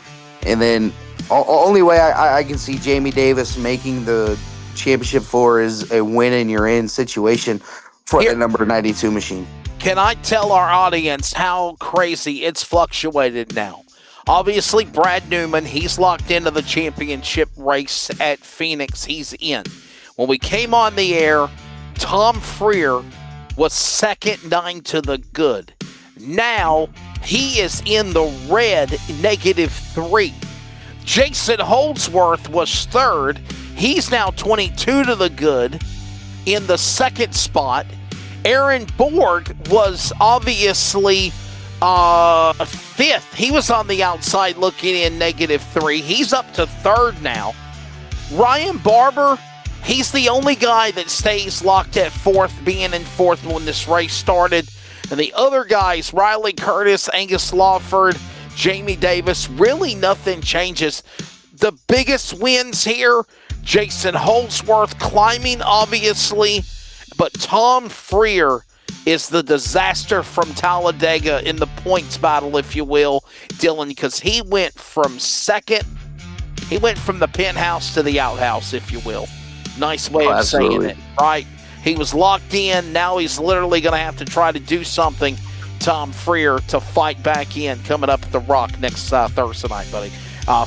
And then only way I can see Jamie Davis making the championship for is a win and you're in situation for the number 92 machine. Can I tell our audience how crazy it's fluctuated now? Obviously, Brad Newman, he's locked into the championship race at Phoenix. He's in. When we came on the air, Tom Freer was second, 9 to the good. Now, he is in the red, -3. Jason Holdsworth was third. He's now 22 to the good in the second spot. Aaron Borg was obviously fifth. He was on the outside looking in -3. He's up to third now. Ryan Barber, he's the only guy that stays locked at fourth, being in fourth when this race started. And the other guys, Riley Curtis, Angus Lawford, Jamie Davis, really nothing changes. The biggest wins here, Jason Holdsworth climbing, obviously. But Tom Freer is the disaster from Talladega in the points battle, if you will, Dylan, because he went from second. He went from the penthouse to the outhouse, if you will. Nice way of saying absolutely. it, right? He was locked in. Now he's literally going to have to try to do something, Tom Freer, to fight back in coming up at the Rock next Thursday night, buddy.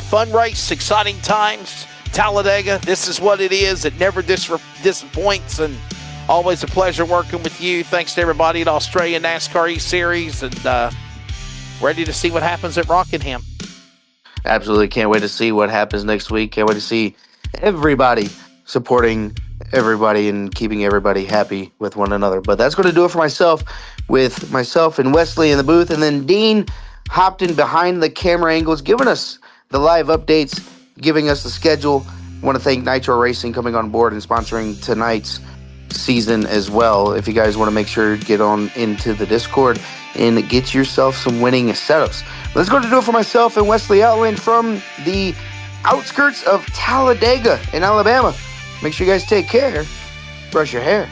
Fun race, exciting times. Talladega, this is what it is. It never disappoints, and always a pleasure working with you. Thanks to everybody at Australian NASCAR E-Series, and ready to see what happens at Rockingham. Absolutely. Can't wait to see what happens next week. Can't wait to see everybody supporting everybody and keeping everybody happy with one another. But that's going to do it for myself, with myself and Wesley in the booth. And then Dean hopped in behind the camera angles, giving us the live updates, giving us the schedule. I want to thank Nitro Racing coming on board and sponsoring tonight's season as well. If you guys want to make sure to get on into the Discord and get yourself some winning setups. Let's go to do it for myself and Wesley Outland from the outskirts of Talladega in Alabama. Make sure you guys take care. Brush your hair.